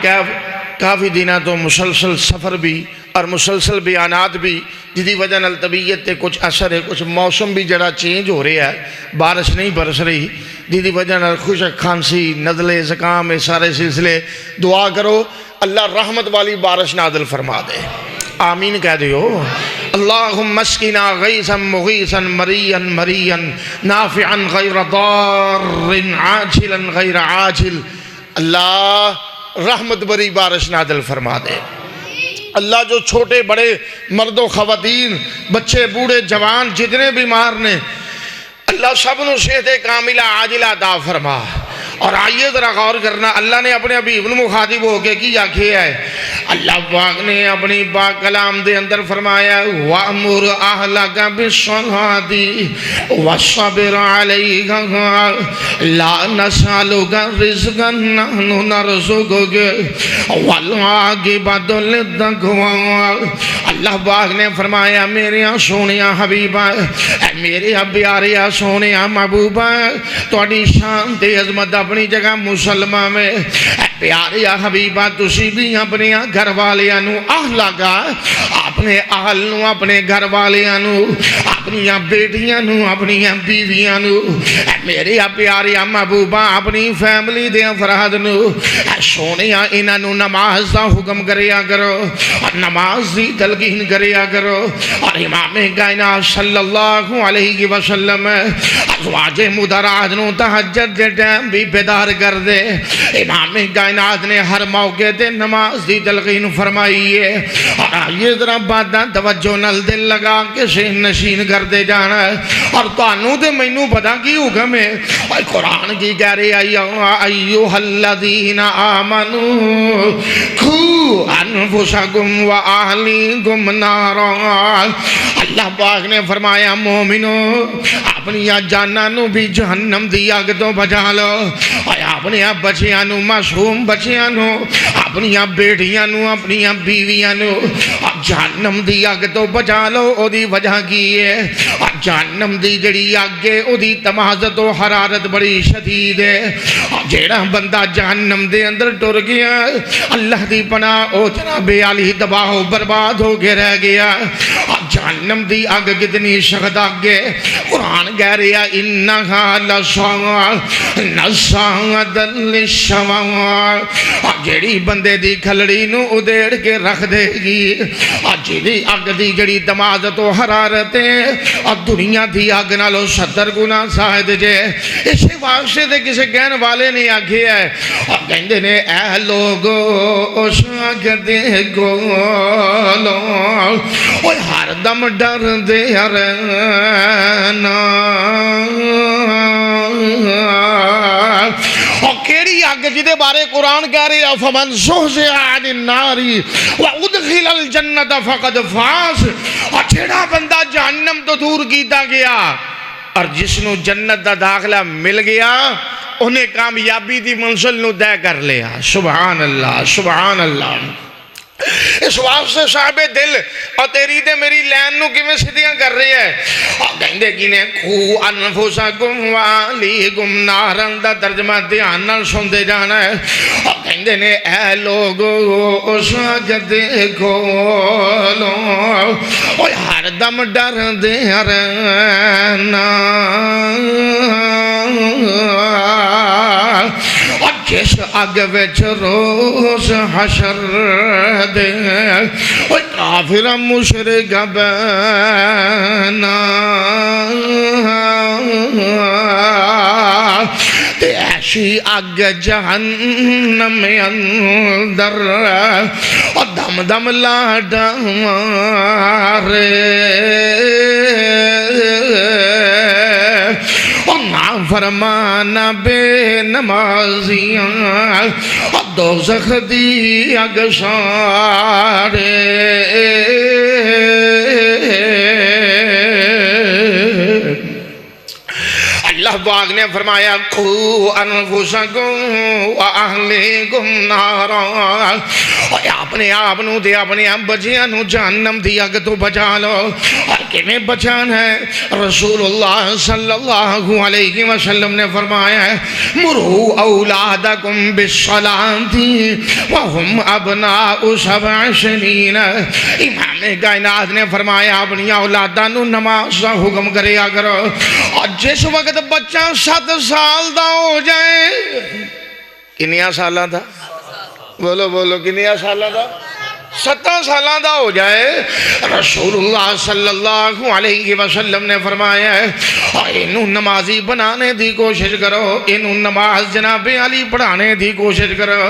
کافی دنوں تو مسلسل سفر بھی اور مسلسل بیانات بھی، جدی وجہ نال طبیعت تے کچھ اثر ہے، کچھ موسم بھی جڑا چینج ہو رہا ہے، بارش نہیں برس رہی، جدی وجہ نال خشک کھانسی نزلے زکام یہ سارے سلسلے۔ دعا کرو اللہ رحمت والی بارش نازل فرما دے، آمین کہہ دیو۔ اللہم اسقنا غیثا مغیثا مریا مریا نافعا غیر ضار عاجلا غیر عاجل۔ اللہ رحمت بری بارش نازل فرما دے۔ اللہ جو چھوٹے بڑے مرد و خواتین، بچے بوڑھے جوان جتنے بیمار نے، اللہ سب نو صحت کاملہ عاجلہ عطا فرما۔ اور آئیے ذرا غور کرنا، اللہ نے اپنے حبیب المخاطب ہو کے کیا کیا ہے؟ اللہ پاک نے اپنی پاک کلام دے اندر فرمایا وَأْمُرْ أَهْلَكَ بِالصَّلَاةِ وَاصْطَبِرْ عَلَيْهَا لَا نَسْأَلُكَ رِزْقًا نَحْنُ نَرْزُقُكَ وَالْعَاقِبَةُ لِلتَّقْوَىٰ۔ اللہ پاک نے فرمایا میرے سونیا حبیبہ، میرے پیارے سونے محبوبہ، تھوڑی شان تے عظمت اپنی جگہ مسلمہ میں، پیارے حبیبہ تسی بھی اپنے گھر والیاں اہلا کا، اپنے اہل نو، اپنے گھر والیاں نو، اپنی بیٹیاں نو، اپنی بیویاں نو، میرے پیارے محبوبہ اپنی فیملی دے افراد نو سونیا انہاں نو نماز دا حکم کریا کرو، نماز دی تلقین کریا کرو، اور امام کائنات صلی اللہ علیہ وسلم ازواج مطہرات نو تہجد دے ٹائم بھی بیدار کر دے۔ امام کائنات نے ہر موقع تے نماز دی تلقین فرمائی ہے، اور آئیے ذرا باتاں توجہ نال دل لگا کے ذہن نشین کر دے جانا ہے، اور تانوں تے مینوں پتہ کی حکم ہے، اور قرآن کی کہہ رہے ایھا الذین آمنوا قوا انفسکم واہلیکم نارا۔ اللہ پاک نے فرمایا مومنو اپنی جاناں نو بھی جہنم دی اگ تو بچا لو، اور اپنے بچیاں نو، معصوم بچیاں نو، اپنی بیٹیاں نو، اپنی بیویاں نو جہنم دی اگ تو بچا لو۔ او دی وجہ کی ہے؟ جہنم دی جڑی اگ ہے او دی تمازت و حرارت بڑی شدید ہے، جیڑا بندہ جہنم دے اندر ٹر گیا اللہ دی پناہ او جناب علی تباہ و برباد ہو کے رہ گیا۔ جہنم دی اگ کتنی سخت اگ ہے، قرآن کہہ رہا انہا نزاعۃ للشوا، جیڑی بندے دی کھلڑی نو ادھیڑ کے رکھ دے گی، جیڑی اگ دی جڑی تمازت و حرارت ہے اور دنیا دی اگ نالو 70 گنا زائد جے۔ اسے واسطے تے کسے کہنے والے نے آکھیا ہے، اور کہندے نے اے لوگو اس اگ دے گولو اوے ہر دم ڈر دے رہنا، اور کیڑی اگ جدے بارے قرآن کہہ رہے فمن زحزح عن النار وادخل الجنت فقد فاز، اور جیڑا بندہ جہنم تو دور کیتا گیا اور جس نو جنت دا داخلہ مل گیا انہیں کامیابی دی منزل نو طے کر لیا۔ سبحان اللہ سبحان اللہ۔ اس واسطے صاحب دل اور تیری تے میری لین نو کیویں سیدھیاں کر رہی ہے، اور کہندے کی نے قو انفسکم واہلیکم نارا دا ترجمہ دھیان نال سن دے جانا ہے، اور کہندے نے اے لوگو اس اگ دے کولو اوے ہر دم ڈر دے رہنا، اور جس اگ وچ روز حشر دے اوے کافر مشرک بنا، تے ایسی اگ جہنم اندر اور دم دم لاڈا مارے، فرمانا بے نمازیاں اور دوزخ دی اگ سارے، اللہ پاک نے فرمایا قو انفسکم واہلیکم نارا، اپنے آپ نو دے اپنے بچیاں نو جہنم دی اگ تو بچا لو۔ اور کیویں بچانا ہے؟ رسول اللہ صلی اللہ علیہ وسلم نے فرمایا ہے مروا اولادکم بالصلاۃ وہم ابناء 7 سنین، امام کائنات نے فرمایا اپنی اولاداں نو نماز دا حکم کریا کرو، اور جس وقت بچہ 7 سال دا ہو جائے، کنیا سالاں دا؟ بولو بولو کنیا سالہ دا؟ 7 سالہ دا ہو جائے، رسول اللہ صلی اللہ علیہ وسلم نے فرمایا ہے انہوں نمازی بنانے دی کوشش کرو، انہوں نماز جناب علی پڑھانے دی کوشش کرو۔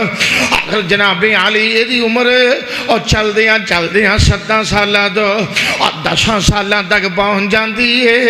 اگر جناب علی دی عمر اور چل دیاں 7 سالہ دو اور 10 سالہ تک پہنچ جاندی ہے،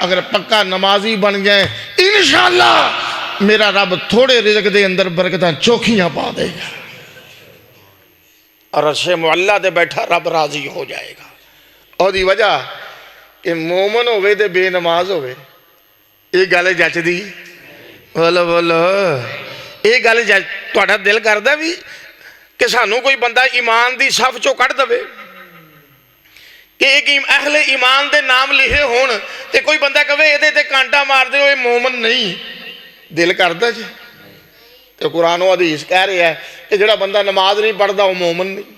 اگر پکا نمازی بن جائے انشاءاللہ میرا رب تھوڑے رزق دے اندر برکتاں چوکھیاں پا دے گا اور عرش معلیٰ دے بیٹھا رب راضی ہو جائے گا. اور دی وجہ کہ مومن ہوئے دے بے نماز ہوئے یہ گل جچ دی بولو بولو یہ گل تہاڈا دل کردا بھی کہ سانوں کوئی بندہ ایمان دی صف چوں کڈ دے کہ ایک اہل ایمان دے نام لکھے ہون تے کوئی بندہ کہے یہ تے کانٹا مار دے ہوئے مومن نہیں دل کردا جی. تو قرآن و حدیث کہہ رہے ہیں کہ جڑا بندہ نماز نہیں پڑھتا وہ مومن نہیں.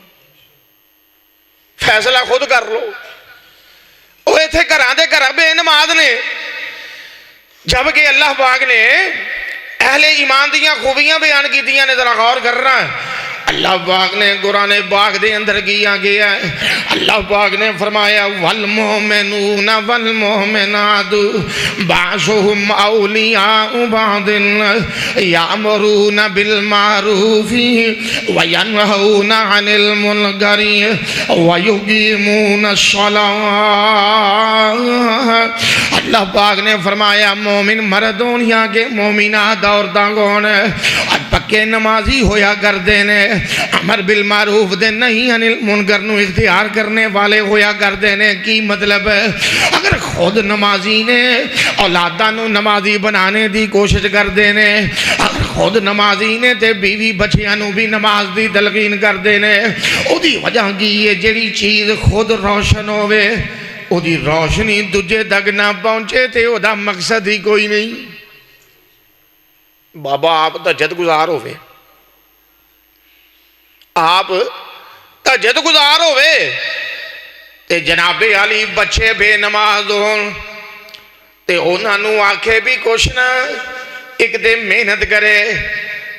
فیصلہ خود کر لو. وہ اتنے گھراں دے گھر بے نماز نے جبکہ اللہ پاک نے اہل ایمان دیاں خوبیاں بیان کیتیاں نے. ذرا غور کر رہا ہے اللہ پاک نے قرآن پاک دے اندر کیا گیا ہے. اللہ پاک نے فرمایا والمؤمنون والمؤمنات بعضهم اولیاء بعض یامرون بالمعروف وینہون عن المنکر ویقیمون الصلاۃ. اللہ پاک نے فرمایا مومن مردوں یا کہ مومنات عورتاں کون پکے نمازی ہویا کردے نے امر بالمعروف دے نہیں انل منکر نو اختیار کرنے والے ہویا کردے نے. کی مطلب ہے اگر خود نمازی نے اولاداں نو نمازی بنانے دی کوشش کردے نے اگر خود نمازی نے تے بیوی بچیاں نو بھی نماز دی تلقین کردے نے او دی وجہ کی ہے جڑی چیز خود روشن ہوئے او دی روشنی دجے تک نہ پہنچے تے او دا مقصد ہی کوئی نہیں. بابا آپ تہجد گزار ہوئے آپ تہجد گزار ہوئے تے جناب علی بچے بے نماز ہون تے انہاں نو آکھے بھی کچھ نہ ایک دے محنت کرے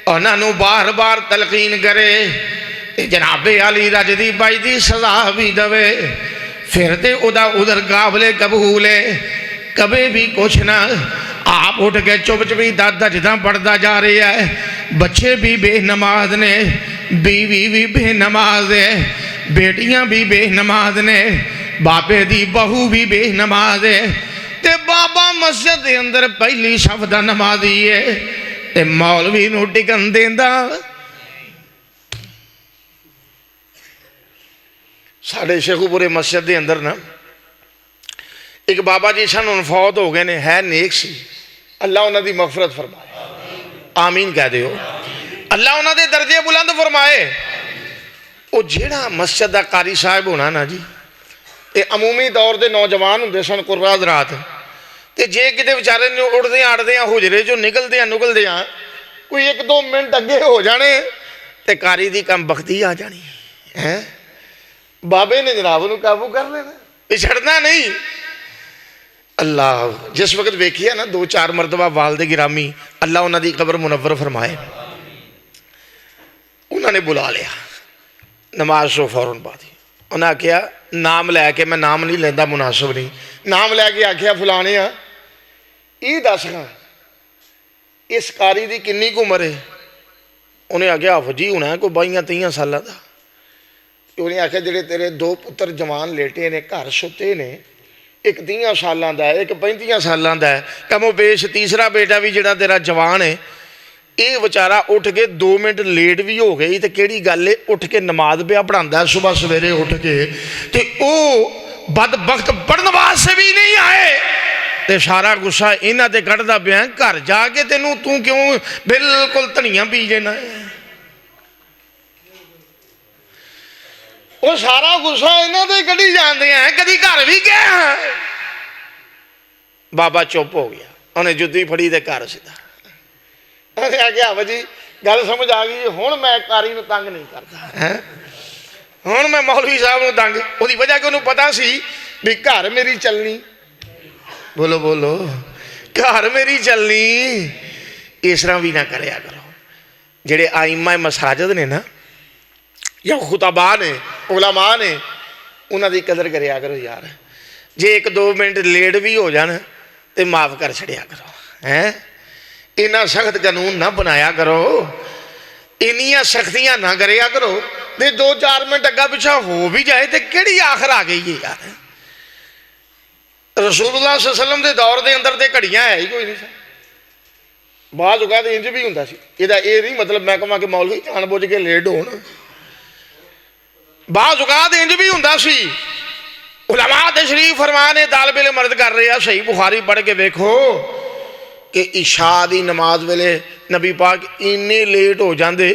انہاں نو بار بار تلقین کرے تے جناب علی رجدی بائی دی سزا بھی دوے پھر تے ادا ادھر قابل قبول ہے کبھی بھی کچھ نہ. آپ اٹھ کے چپ چپی دجداں پڑھتا جا رہی ہے. بچے بھی بے نماز نے بیوی بھی بے نماز ہے بیٹیاں بھی بے نماز نے باپے دی بہو بھی بے نماز ہے تے بابا مسجد دے اندر پہلی صف دا نمازی ہے تے مولوی نو ٹکن دیندا. ساڑھے شیخو پورے مسجد دے اندر نا ایک بابا جی سن ان فوت ہو گئے نے ہے نیک سی اللہ انہوں دی مغفرت فرمائے آمین کہہ دے ہو اللہ انہوں دے درجے بلند فرمائے. وہ جیڑا مسجد دا قاری صاحب ہونا نا جی تے عمومی دور دے نوجوان ہوں دے سن قربات رات تے جے کتے بچارے نے اڑدے آڑدے ہیں حجرے جو نکل دے ہیں کوئی ایک دو منٹ اگے ہو جانے تے قاری دی کم بختی آ جانی ہے. بابے نے جناب انہوں قابو کر لینا پچھڑنا نہیں. اللہ جس وقت ویکھیا نا دو چار مرتبہ والد گرامی اللہ انہوں دی قبر منور فرمائے انہوں نے بلا لیا نماز سو فوراً بعد انہوں نے کہا نام لے کے میں نام نہیں لیندہ مناسب نہیں نام لے کے آکھیا فلانے ہاں یہ دس گا اس قاری دی کنی کو عمر ہے انہیں آکھیا حفجی ہونا ہے کوئی 22-23 سالہ دا. انہیں آکھیا جڑے تیرے دو پتر جوان لیٹے نے گھر ستے نے ایک 30 سالاں دا ہے ایک 35 سالاں دا ہے کم و بیش تیسرا بیٹا بھی جڑا تیرا جوان ہے یہ بچارہ اٹھ کے 2 منٹ لیٹ بھی ہو گئی تے کیڑی گل ہے اٹھ کے نماز پہ پڑھاندا ہے صبح سویرے اٹھ کے تے او بدبخت پڑھن واسطے بھی نہیں آئے تے سارا غصہ انہاں تے کڈدا پیا گھر جا کے تینوں تو کیوں بالکل دھنیاں پی جانا ہے. وہ سارا غصہ انہاں تے کڈی جاندے ہیں کدی گھر بھی گئے ہیں. بابا چپ ہو گیا انہیں جدی پھڑی تے گھر سیدھا انہیں آگیا جی گل سمجھ آ گئی ہن میں قاری نو تنگ نہیں کرتا ہن میں مولوی صاحب نو تنگ وہ دی وجہ کہ انہوں پتا سی بھی گھر میری چلنی بولو بولو گھر میری چلنی اس طرح بھی نہ کریا کرو. جڑے آئمہ مساجد نے نا یا خطباء نے علماء نے انہاں دی قدر کریا کرو یار. جے 1-2 منٹ لیٹ بھی ہو جانا تے معاف کر چھڑیا کرو ہیں. انہاں سخت قانون نہ بنایا کرو انہیاں سختیاں نہ کریا کرو تے 2-4 منٹ اگا پیچھا ہو بھی جائے تے کیڑی آخر آ گئی ہے یار. رسول اللہ صلی اللہ علیہ وسلم دے دور دے اندر تے گھڑیاں ہے ہی کوئی نہیں سن. بعض اوقات انج بھی ہوندا سی. یہ نہیں مطلب میں کہاں کہ مولوی جان بوجھ کے لیٹ ہون. بعض اوقات انج بھی ہوندا سی. علماء تشریف فرما نے طالب علم مرد کر رہے ہیں صحیح بخاری پڑھ کے دیکھو کہ عشاء دی نماز ویلے نبی پاک اینے لیٹ ہو جاندے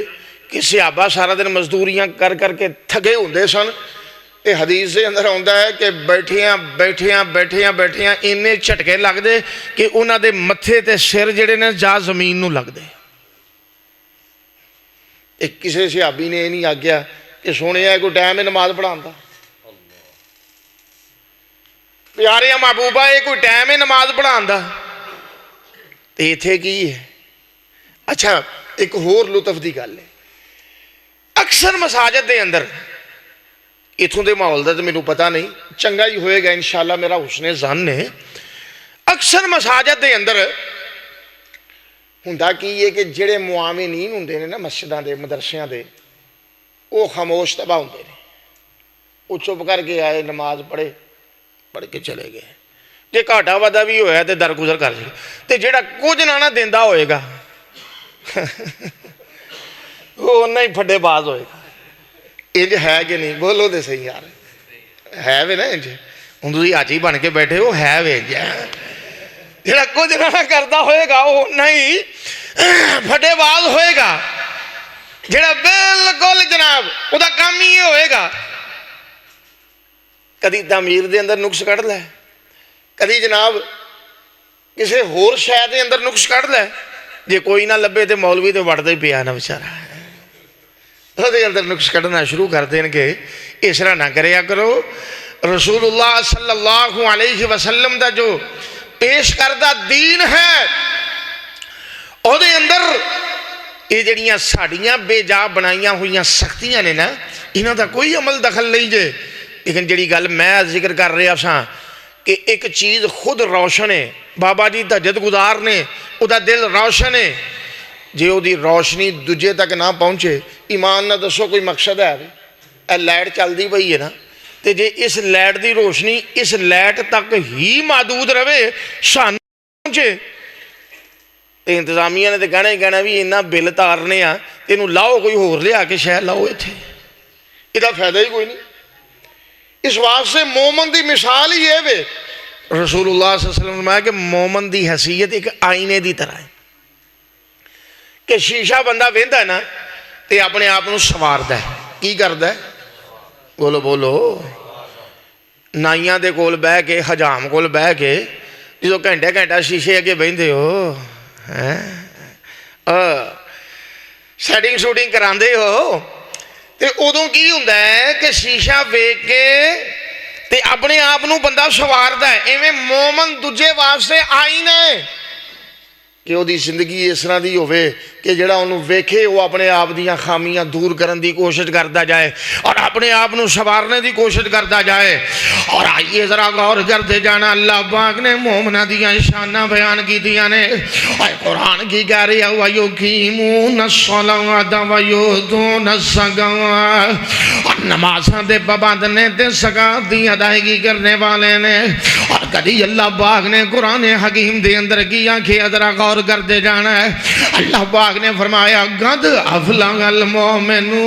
کہ صحابہ سارا دن مزدوریاں کر کر کے تھکے ہوندے سن. یہ حدیث کے اندر آتا ہے کہ بیٹھیاں اینے جھٹکے لگ دے کہ انہاں دے متھے تے سر جڑے نے جا زمین نو لگ دے. ایک کسی صحابی نے یہ نہیں آگیا کہ سونے ہے کوئی ٹائم ہے نماز پڑھان دا. پیارے محبوبہ یہ کوئی ٹائم ہے نماز پڑھان دا. تے ایتھے کی ہے. اچھا ایک ہور لطف دی گل ہے. اکثر مساجد دے اندر اتوں دے ماحول دا تو مینوں پتہ نہیں چنگا ہی ہوئے گا انشاءاللہ میرا حسن ظن ہے. اکثر مساجد دے اندر ہوندا کی ہے کہ جڑے معاونین ہوندے نے نا مسجداں دے مدرسیاں دے وہ خاموش تباہ ہوندے نے. وہ چپ کر کے آئے نماز پڑھ کے چلے گئے. جے گھاٹا وعدہ بھی ہویا تے درگزر کر لیا. تے جڑا کچھ نہ دیندا ہوئے گا وہ اُنّا ہی پھڈے باز ہوئے گا. انج ہے کہ نہیں؟ بولو دے صحیح یار. ہے وے نا انج. ہوں تسی آج ہی بن کے بیٹھے ہو. ہے وے انج. جڑا کچھ نہ کرتا ہوئے گا وہ اُنّا ہی پھڈے باز ہوئے گا. جڑا بالکل جناب وہ دا کام ہی یہ ہوئے گا کدی تعمیر دے اندر نقص کڑ لے, کدی جناب کسی ہور شے دے اندر نقص کڑ لے. جے کوئی نہ لبے تے مولوی تے وڑدا ہی پیا نا بیچارہ, وہ اندر نقص کھڑنا شروع کر دیں کہ اس طرح نہ کریا کرو. رسول اللہ صلی اللہ علیہ وسلم دا جو پیش کردہ دین ہے او دے اندر یہ جڑیاں ساڑیاں بے جا بنائیاں ہوئیاں سختیاں نے نا انہاں دا کوئی عمل دخل نہیں جے. لیکن جڑی گل میں ذکر کر رہا سا کہ ایک چیز خود روشن ہے. بابا جی تہجد گزار نے او دا دل روشن ہے. جے او دی روشنی دوجے تک نہ پہنچے ایمان نہ دسو کوئی مقصد ہے؟ اے لائٹ چل دی پئی ہے نا تے جے اس لائٹ دی روشنی اس لائٹ تک ہی محدود رہے سانوں پہنچے تے انتظامیہ نے تے کہنا ہی کہنا بھی انہاں بل تارنے آ تینوں لاؤ کوئی ہور لیا کے شہر لاؤ ایتھے. یہ فائدہ ہی کوئی نہیں. اس واسطے مومن دی مثال ہی ہے وے. رسول اللہ صلی اللہ علیہ وسلم نے فرمایا کہ مومن دی حیثیت ایک آئینے دی طرح ہے کہ شیشہ بندہ ویندا ہے نا تے اپنے آپ کو سواردا ہے. کی کردا ہے؟ بولو بولو. نائیاں دے کول بہ کے حجام کول بہ کے جدوں گھنٹہ شیشے اگے بہندے ہو سیٹنگ شوٹنگ کراندے ہو تے ادوں کی ہوندا ہے کہ شیشہ ویکھ کے تے اپنے آپ کو بندہ سواردا ہے. ایویں مومن دوجے واسطے آئینہ ہے کہ وہ دی زندگی اس طرح دی ہوئے کہ جڑا انہوں ویکھے وہ اپنے آپ دیاں خامیاں دور کرن دی کوشش کرتا جائے اور اپنے آپ کو سوارنے دی کوشش کرتا جائے. اور آئیے ذرا غور کرتے جانا اللہ پاک نے مومنہ دیاں شانہ بیان کی دیا نے. اور قرآن کی کہہ رہی ہے وَيُقِيمُونَ الصَّلَاةَ وَيُؤْتُونَ الزَّكَاةَ, اور نمازاں دے پابندنے تے زکات دی ادائیگی کرنے والے نے. اور کدی اللہ پاک نے قرآن حکیم دے اندر کیا کہ ذرا غور کرتے جانا ہے. اللہ پاک نے فرمایا قد افلح المؤمنون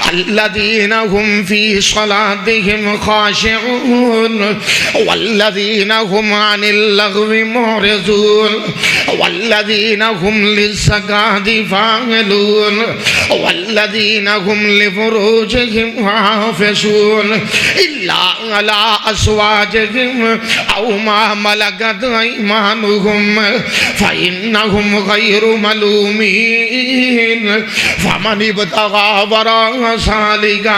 الذين هم في صلاتهم خاشعون والذين هم عن اللغو معرضون والذين هم للزكاة فاعلون والذين هم لفروجهم حافظون إلا على أزواجهم أو ما ملكت أيمانهم فإنهم غير ملومين فمن ابتغى وراء ذلك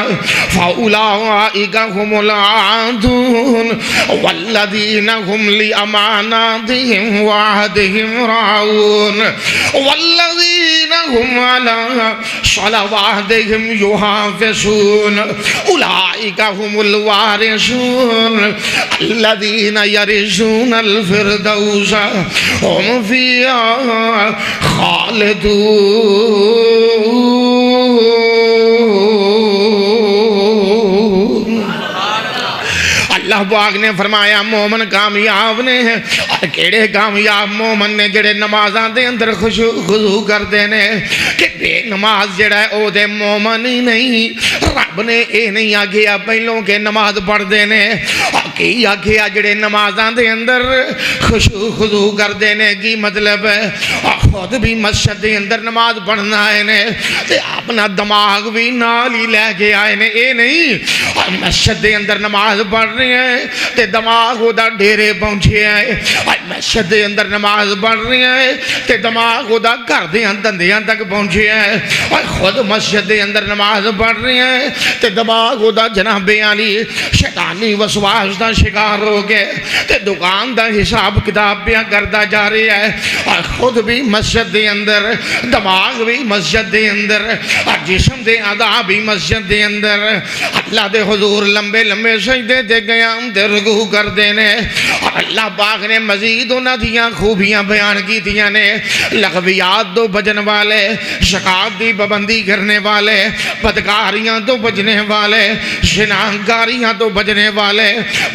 فأولئك هم العادون والذين هم لأماناتهم وعهدهم راعون والذين هم على صلواتهم يحافظون أولئك هم الوارثون الذين يرثون الفردوس هم فيها خالدون. اللہ پاک نے فرمایا مومن کامیاب نے کیڑے کامیاب مومن نے جڑے نمازاں دے اندر خضوع کردے نے کہ بے نماز جڑا ہے او دے مومن ہی نہیں رب نے اے نہیں آگیا پہلوں کے نماز پڑھ دینے کی آگیا جڑے نمازاں دے اندر خضوع کردے نے کی مطلب ہے خود بھی مسجد دے اندر نماز پڑھنا آئے نے تے اپنا دماغ بھی نال ہی لے کے آئے نے اے نہیں مسجد دے اندر نماز پڑھ رہے ہیں تے دماغ او دا ڈیرے پہنچے آئے مسجد دے اندر نماز پڑھ رہے ہیں تے دماغ او دا گھر دے دندیاں تک پہنچے آئے خود مسجد دے اندر نماز پڑھ رہے ہیں تے دماغ او دا جناب علی شیطانی وسواس دا شکار ہو گئے تے دکان دا حساب کتاب پہ کرتا جا رہی ہے اور خود بھی مسجد دے اندر دماغ بھی مسجد دے اندر اور جسم دے اعضاء بھی مسجد دے اندر اللہ دے حضور لمبے لمبے سجدے دے قیام دے رکوع کر دینے اور اللہ پاک نے مزید انہاں دیاں خوبیاں بیان کی دیاں نے لغویات تو بجن والے شکایت دی پابندی کرنے والے بدکاریاں تو بجنے والے شناکاریاں تو بجنے والے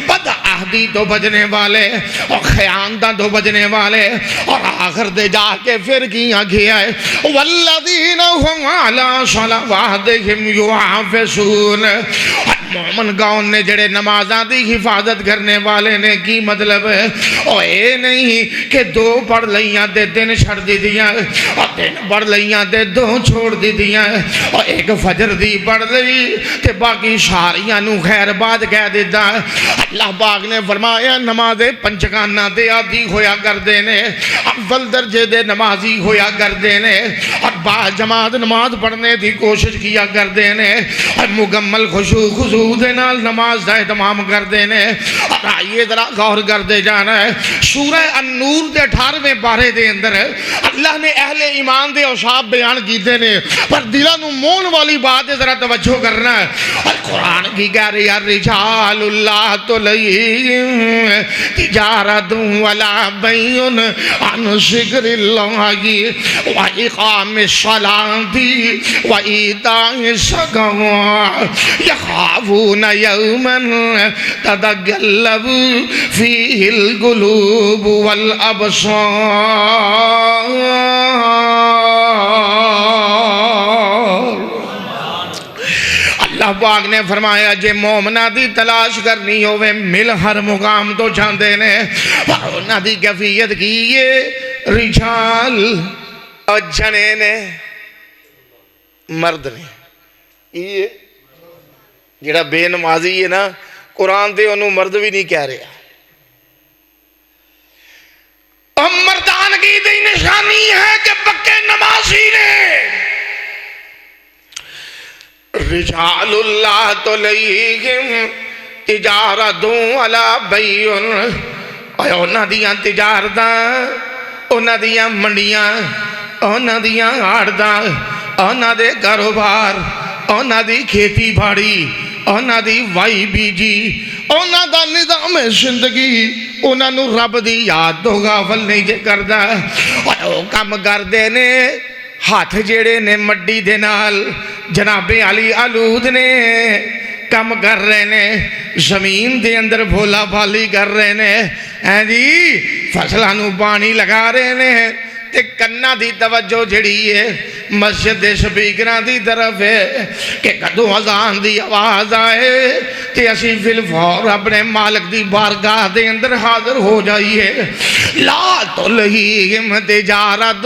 بدعہدی تو بجنے والے اور خیانتاں تو بجنے والے اور آخر دے جا کے پھر کیا گیا ہے والذین هم علی صلواتہم یحافظون مومن گاؤں نے جڑے نمازاں دی حفاظت کرنے والے نے کی مطلب ہے اور اے نہیں کہ دو پڑھ لیاں دے دن چھڑ دی دیاں اور دن پڑھ لیاں دے دو چھوڑ دی دیاں اور ایک فجر دی پڑھ لی تے باقی شاریاں نو خیر بات کہہ دیتا ہے اللہ پاک نے فرمایا نماز پنچکانہ دے عادی ہویا کر دینے اول درجے دے نمازی ہویا کر دینے اور با جماعت نماز پڑھنے دی کوشش کیا کر دینے اور مکمل خضوع دے نال نماز دا اہتمام کر دینے اور آئیے ذرا غور کر دے جانا ہے سورہ النور دے 18ویں پارے دے اندر اللہ نے اہل ایمان دے اوصاف بیان کیتے نے پر دلاں نو مون والی بات ہے ذرا توجہ کرنا ہے اور قرآن کی کہہ رہی ہے رجال اللہ تلہیہم تجارت ولا بیع عن ذکر اللہ وإقام الصلاة وإیتاء الزکاۃ یخافون یوما تتقلب فیہ القلوب والابصار اللہ پاک نے فرمایا جے مومنہ دی تلاش کرنی ہوئے مل ہر مقام تو جاندے نے پر انہ دی کیفیت کی یہ رجال اور جنے نے مرد نے یہ جڑا بے نمازی ہے نا قرآن دے انہوں مرد بھی نہیں کہہ رہا ہم مردان کی دی نشانی ہے کہ پکے نمازی نے رجال اللہ تلہیہم تجارتوں ولا بیع انہاں دیاں تجارتاں انہاں دیاں منڈیاں انہاں دیاں آڑداں انہاں دے کاروبار انہاں دی کھیتی باڑی انہاں دی وائی بیجی انہاں دا نظام زندگی انہاں نو رب دی یاد تو غافل نہیں جے کردا او کم کردے نے ہاتھ جیڑے نے مڈی دے نال جناب علی آلود نے کم کر رہے نے زمین دے اندر بھولا بھالی کر رہے نے جی فصلہ نو پانی لگا رہے نے تے کنہ دی توجہ جڑی ہے مسجد دے سپیکراں دی طرف ہے کہ کدو اذان دی آواز آئے تے اسی فی الفور اپنے مالک دی بارگاہ دے اندر حاضر ہو جائیے لا تلہیہم تجارت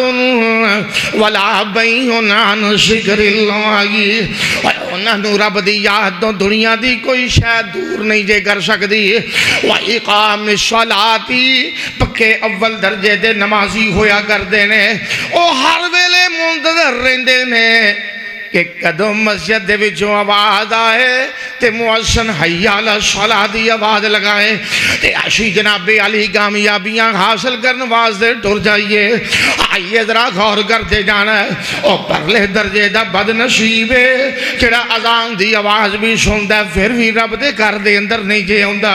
ولا بیع عن ذکر اللہ انہاں نو رب دی یاد تو دنیا دی کوئی شے دور نہیں جے کر سکتی وإقام الصلاۃ پکے اول درجے دے نمازی ہویا کر دینے او ہر ویلے منتظر رہندے نے کہ کدو مسجد دے وچوں آواز آئے تے مؤذن حی علی الصلاۃ دی آواز لگائے تے اسی جناب علی کامیابیاں حاصل کرن واسطے ٹر جائیے آئیے ذرا غور کرتے جانا ہے او پرلے درجے دا بد نصیب ہے جڑا اذان دی آواز بھی سندا پھر بھی رب دے گھر دے اندر نہیں جے ہوندا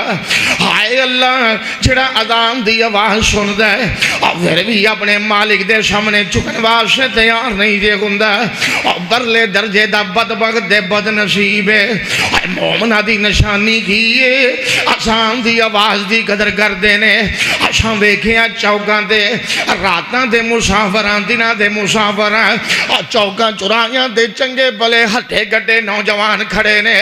ہائے اللہ جڑا اذان دی آواز سندا ہے اور پھر بھی اپنے مالک دے سامنے جھکن واسطے تیار نہیں جے ہوندا اور پرلے درجے دا بدبخت دے بد نصیب ہے مومنہ دی نشانی کی ہے آسان دی آواز دی قدر کر دینے آشان ویکھیاں چوکاں دے راتاں دے مسافران دنہ دے مسافران چوکاں چرائیاں دے چنگے بلے ہٹے گٹے نوجوان کھڑے نے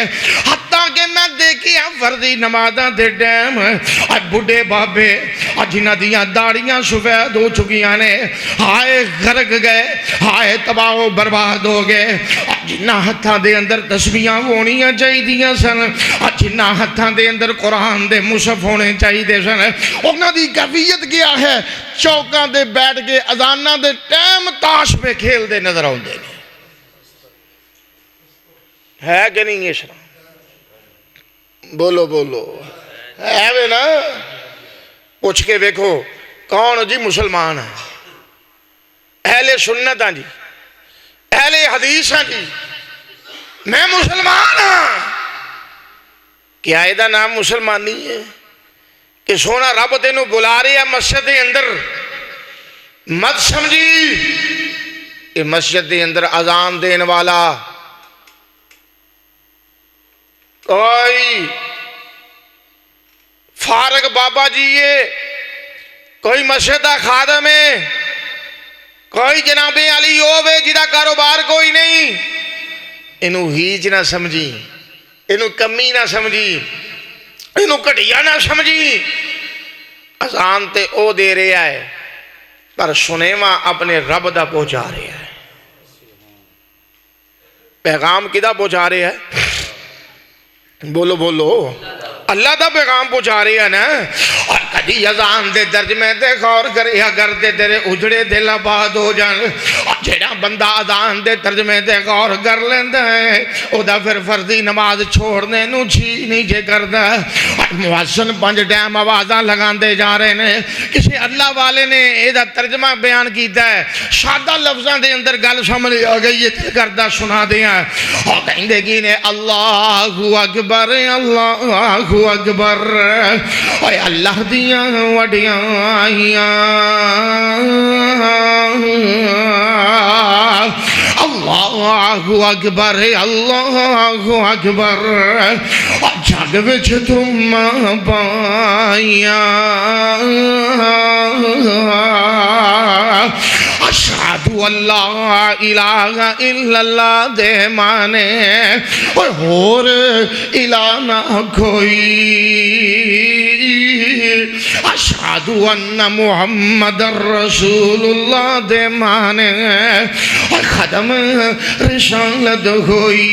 حتیٰ کہ میں دیکھیا فردی نمازاں دے ڈیم بڑھے بابے جنہ دیاں داڑیاں سفید ہو چکیاں نے ہائے غرق گئے ہائے تباہ و برباد ہو گئے جنہ ہتھاں دے اندر تسبیحاں ہونیاں چاہی دیاں سن جنہ ہتھاں دے اندر قرآن دے مصحف ہونے چاہی دے سن انہاں دی کیفیت کیا ہے چوکاں دے بیٹھ کے اذاناں دے ٹائم تاش پہ کھیل دے نظر آؤں دے ہے کہ نہیں یہ شرح بولو بولو ہے وے نا پوچھ کے دیکھو کون جی مسلمان ہے اہل سنت ہیں جی اہل حدیث ہیں جی میں مسلمان ہاں کیا یہ نام مسلمان نہیں ہے کہ سونا رب تینوں بلا رہے ہیں مسجد دے اندر مت سمجھی کہ مسجد دے اندر اذان دین والا کوئی فارغ بابا جی ہے کوئی مسجد دا خادم ہے کوئی جناب علی ہووے جدا کاروبار کوئی نہیں انہوں ہیچ نہ سمجھی انہوں کمی نہ سمجھی انہوں کٹیا نہ سمجھی اذان تے او دے رہا ہے پر سنیما اپنے رب دا پہنچا رہا ہے پیغام کدا پہنچا رہا ہے بولو بولو اللہ دا پیغام پہنچا رہی ہے نا اور کدی اذان دے ترجمے تے غور کریا کرتے تیرے اجڑے دل آباد ہو جان اور جیڑا بندہ اذان دے ترجمے تے غور کر لیندہ ہے او دا پھر فرضی نماز چھوڑنے نو جی نہیں جے کردا اور محسن 5 ٹائم آوازاں لگان دے جا رہے نے کسی اللہ والے نے اے دا ترجمہ بیان کیتا ہے سادہ لفظاں دے اندر گل سمجھ آ گئی یہ دل کردہ سنا دیا اور کہندے کی نے اللہ اکبر اللہ اکبر اے اللہ دیاں وڈیاں آئیاں اللہ اکبر اللہ اکبر جگ وچ تم پائیاں اشہدو اللہ الہ الا اللہ دے مانے اور الہ نہ کوئی اشہدو ان محمد رسول اللہ دے مانے ختم رسالت ہوئی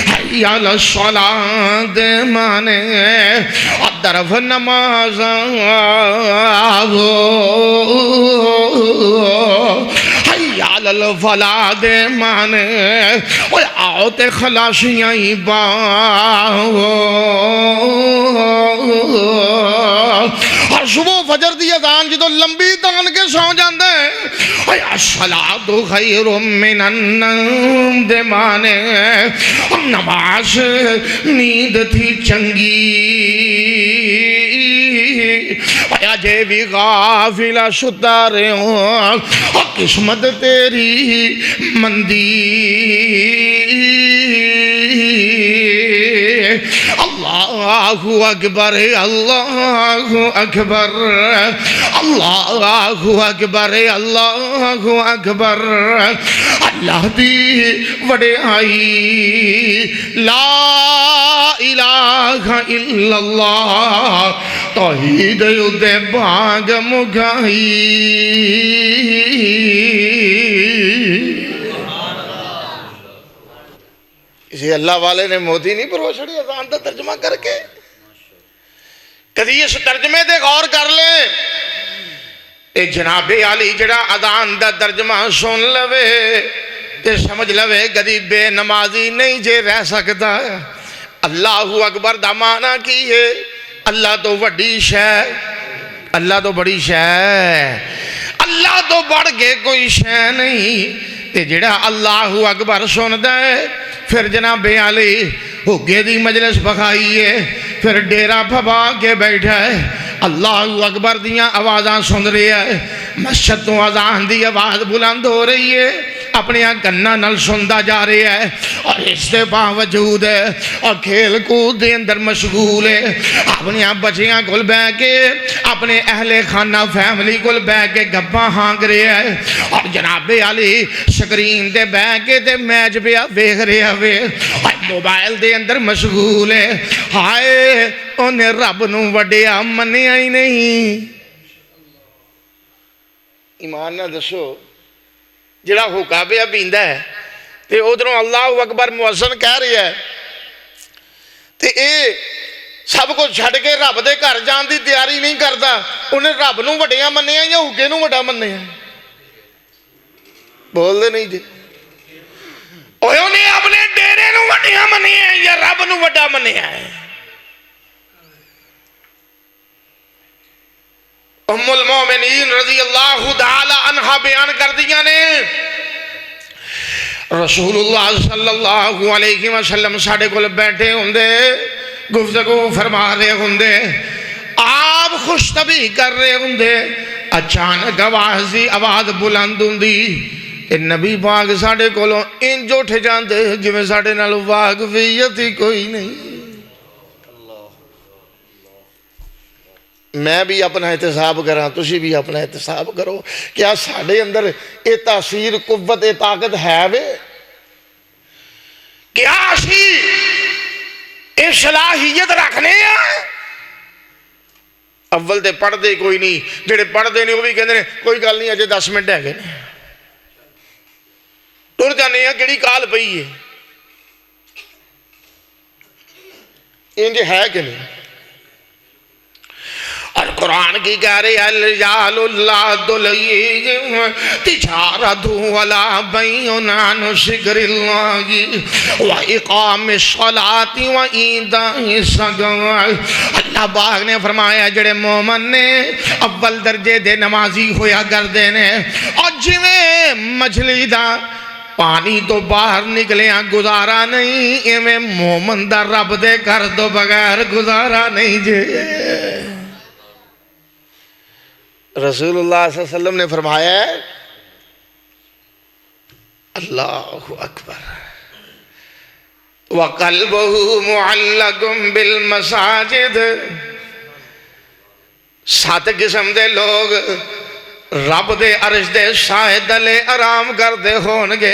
حی علی الصلاة دے مانے طرف نماز حی علی الفلاح دے مانے آؤ تے خلاشیاں ہی باؤ اور صبح فجر دی اذان جدو لمبی تان کے سو جاندے الصلاۃ خیر من النوم دے مانے نماز نیند تھی چنگی جے بھی غافلہ ستارے ہوں قسمت تیری مندی اللہ اکبر اللہ اکبر اللہ اکبر اللہ اکبر اللہ دی وڈے آئی لا الہ الا اللہ توحید دے باغ مگائی کسی اللہ والے نے موتی نہیں پرو چھڑی اذان دا ترجمہ کر کے کدی اس ترجمے دے غور کر لیں اے جناب علی جڑا اذان دا ترجمہ سن لوے تے سمجھ لوے کدی بے نمازی نہیں جے رہ سکتا اللہ اکبر دا معنی کی ہے اللہ تو وڈی شے اللہ تو بڑی شے اللہ تو بڑھ کے کوئی شے نہیں تے جڑا اللہ اکبر سن دے پھر جناب علی ہوگے دی مجلس بخائیے پھر ڈیرہ پھبا کے بیٹھا ہے اللہ اکبر دیاں آوازاں سن رہی ہے مسجد تو اذان دی آواز بلند ہو رہی ہے، اپنے کناں نال سندا جا رہا ہے، اور اس کے باوجود اور کھیل کود دے اندر مشغول ہے، اپنی بچیاں کول بہ کے اپنے اہل خانہ فیملی کول بہ کے گپاں ہانگ رہا ہے، اور جناب علی سکرین دے بہ کے تے میچ پیا ویکھ رہا وے، موبائل دے اندر مشغول ہے۔ ہائے انہیں رب نو وڈیا منیا ہی نہیں۔ ایمان نہ دسو، جڑا ہوکا پیا پیندا ہے تے ادھروں اللہ اکبر مؤذن کہہ رہا ہے تے اے سب کو چھڈ کے رب دے گھر جان دی تیاری نہیں کرتا، انہیں رب نو وڈیاں منیا یا ہوکے نو وڈا منیا؟ بول دے نہیں جی، انہیں اپنے ڈیرے نو وڈیاں منیا یا رب نو وڈا منیا ہے؟ ام المومنین رضی اللہ تعالی عنہ بیان کر دیا نے، رسول اللہ صلی اللہ علیہ وسلم ساڑھے کل بیٹھے ہوندے، گفتگو فرما رہے ہوندے، آپ خوش طبی کر رہے ہوندے، اچانک آواز بلند ہوندی، نبی پاک ساڑھے کولوں انج اٹھ جاندے جویں ساڑھے نال واقفیت ہی کوئی نہیں۔ میں بھی اپنا احتساب کراں، تسی بھی اپنا احتساب کرو، کیا ساڑھے اندر اے تاثیر قوت اے طاقت ہے وے؟ کیا اسی اے صلاحیت رکھنے ہیں؟ اول تے پڑھ دے کوئی نہیں، جڑے پڑھ دے نہیں وہ بھی کہندے نے کوئی گل نہیں اجے 10 منٹ ہے گئے ٹر جانے ہیں، کیڑی کال پئی ہے؟ انج ہے کہ نہیں؟ اور قرآن کی کہہ رہے ہیں الرجال اللہ دلیہم تجارت ولا بیعن عن ذکر اللہ واقام الصلاۃ وایتاء الزکاۃ۔ اللہ پاک نے فرمایا جڑے مومن نے اول درجے دے نمازی ہویا کردے نے، اور جویں مچھلی دا پانی تو باہر نکلیاں گزارا نہیں، ایویں مومن دا رب دے گھر تو بغیر گزارا نہیں جے۔ رسول اللہ صلی اللہ علیہ وسلم نے فرمایا ہے اللہ اکبر وَقَلْبُهُ مُعَلَّقٌ بِالْمَسَاجِدِ، 7 قسم دے لوگ رب دے عرش دے سائے دلے آرام کردے ہونگے،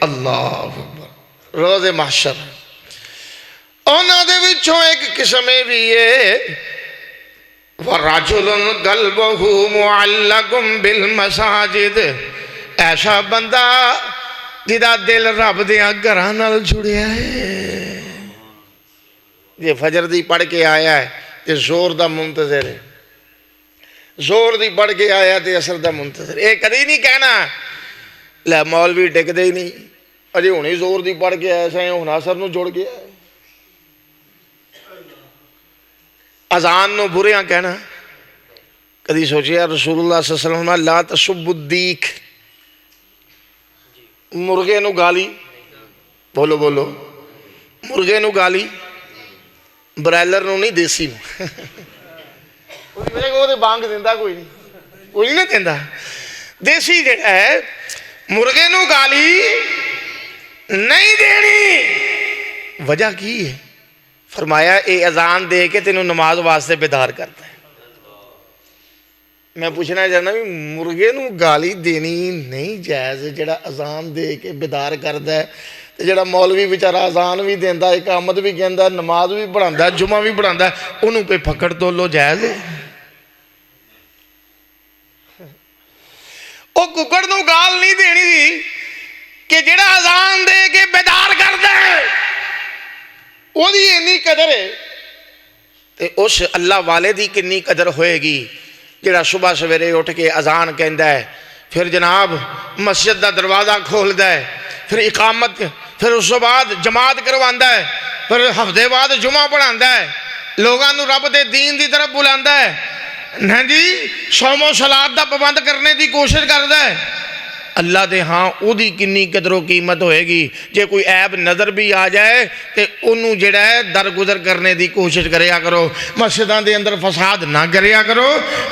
اللہ اکبر، روز محشر۔ انہاں دے وچوں ایک قسم بھی ہے وَرَجُلٌ قَلْبُهُ مُعَلَّقٌ بِالْمَسَاجِدِ، ایسا بندہ جدا دل رب دیا گھراں نال جڑیا ہے، یہ فجر دی پڑھ کے آیا ہے تے زور دا منتظر ہے، زور دی پڑھ کے آیا تے اثر دا منتظر، اے کدی نہیں کہنا لے مولوی ٹک دے ہی نہیں، اجے ہونی زور دی پڑھ کے آیا سائیں ہون اثر نو جڑ گیا ہے۔ اذان نو بریاں کہنا، کدی سوچیا رسول اللہ صلی اللہ علیہ وسلم لا تسب الدیک، مرغے نو گالی، بولو بولو، مرغے نو گالی، برائلر نو نہیں دیسی نو، وہ تے بانگ دیندا کوئی نہیں، کوئی نہیں دیندا، دیسی جڑا ہے مرغے نو گالی نہیں دینی۔ وجہ کی ہے؟ فرمایا اے اذان دے کے تینوں نماز واسطے بیدار کرتا ہے۔ میں پوچھنا چاہنا بھی مرغے نو گالی دینی نہیں جائز، جڑا اذان دے کے بیدار کرتا ہے، جڑا مولوی بیچارہ اذان بھی دیندا، اقامت بھی کہندا، نماز بھی پڑھاندا، جمعہ بھی پڑھاندا، انہوں پہ پھکڑ تو لو جائز ہے؟ او ککڑ نو گال نہیں دینی دی کہ جڑا اذان دے کے بیدار کرتا ہے وہ دی اتنی قدر ہے، تے اس اللہ والے دی کنی قدر ہوئے گی جڑا صبح سویرے اٹھ کے اذان کہندا ہے، پھر جناب مسجد دا دروازہ کھولدا ہے، پھر اقامت، پھر اس کے بعد جماعت کرواندا ہے، پھر ہفتے بعد جمعہ پڑھاندا ہے، لوگاں نو رب دے دین دی طرف بلاندا ہے، ہاں جی صوم و صلات دا پابند کرنے دی کوشش کردا ہے۔ اللہ دے ہاں او دی کنی قدر و قیمت ہوئے گی. جے کوئی عیب نظر بھی آ جائے تے انہوں جڑا ہے درگزر کرنے دی کوشش کریا کرو. مسجداں دے اندر فساد نہ کریا کرو.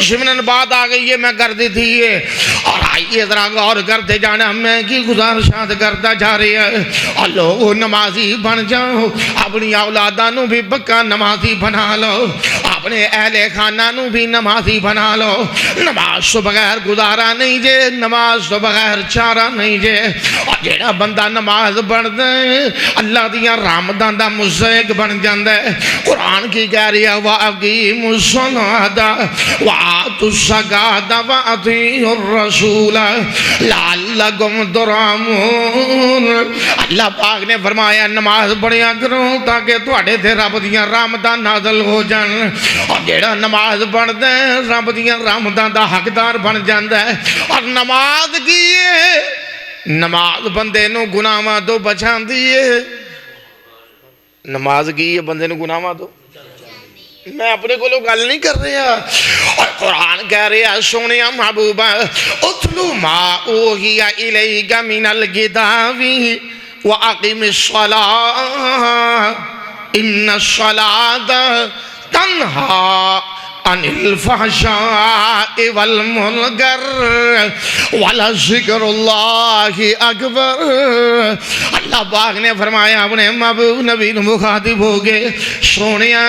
شمنن بات آ گئی ہے میں کر دی تھی یہ. اور آئیے ذرا غور کرتے جانا میں کی گزارشات کرتا جا رہی ہے. اور لوگ نمازی بن جاؤ, اپنی اولاداں نو بھی پکا نمازی بنا لو, اپنے اہل خانہ نو بھی نمازی بنا لو. نماز تو بغیر گزارا نہیں جے, نماز تو بغیر چارہ نہیں جے. اور جیڑا بندہ نماز بن دے اللہ دیاں رحمتاں دا مستحق بن جاندا ہے. قرآن کی کہہ رہی ہے وَأَقِیمُوا الصَّلَاةَ وَآتُوا الزَّکَاةَ وَأَطِیعُوا الرَّسُولَ لَعَلَّکُمْ تُرْحَمُونَ. اللہ پاک نے فرمایا نماز پڑھیا کرو تاکہ تواڈے تے رب دیاں رحمتاں نازل ہو جان. اور جیڑا نماز پڑھدا ہے رب دیاں رحمتاں دا حقدار بن جاندا ہے. اور نماز کی ہے, نماز بندے نو گناہاں تو بچاندی ہے. نماز کی ہے بندے نو گناہاں تو, میں اپنے کو گل نہیں کر رہا. اور قرآن کہہ رہا سونیا محبوبہ اتلو ما اوحی الیک من الکتاب وَأَقِمِ الصَّلَاةَ إِنَّ الصَّلَاةَ تَنْهَى عَنِ الْفَحْشَاءِ وَالْمُنكَرِ وَلَذِكْرُ اللَّهِ أَكْبَرُ. اللہ پاک نے فرمایا اپنے محبوب نبی مخاطب ہو گئے سونیا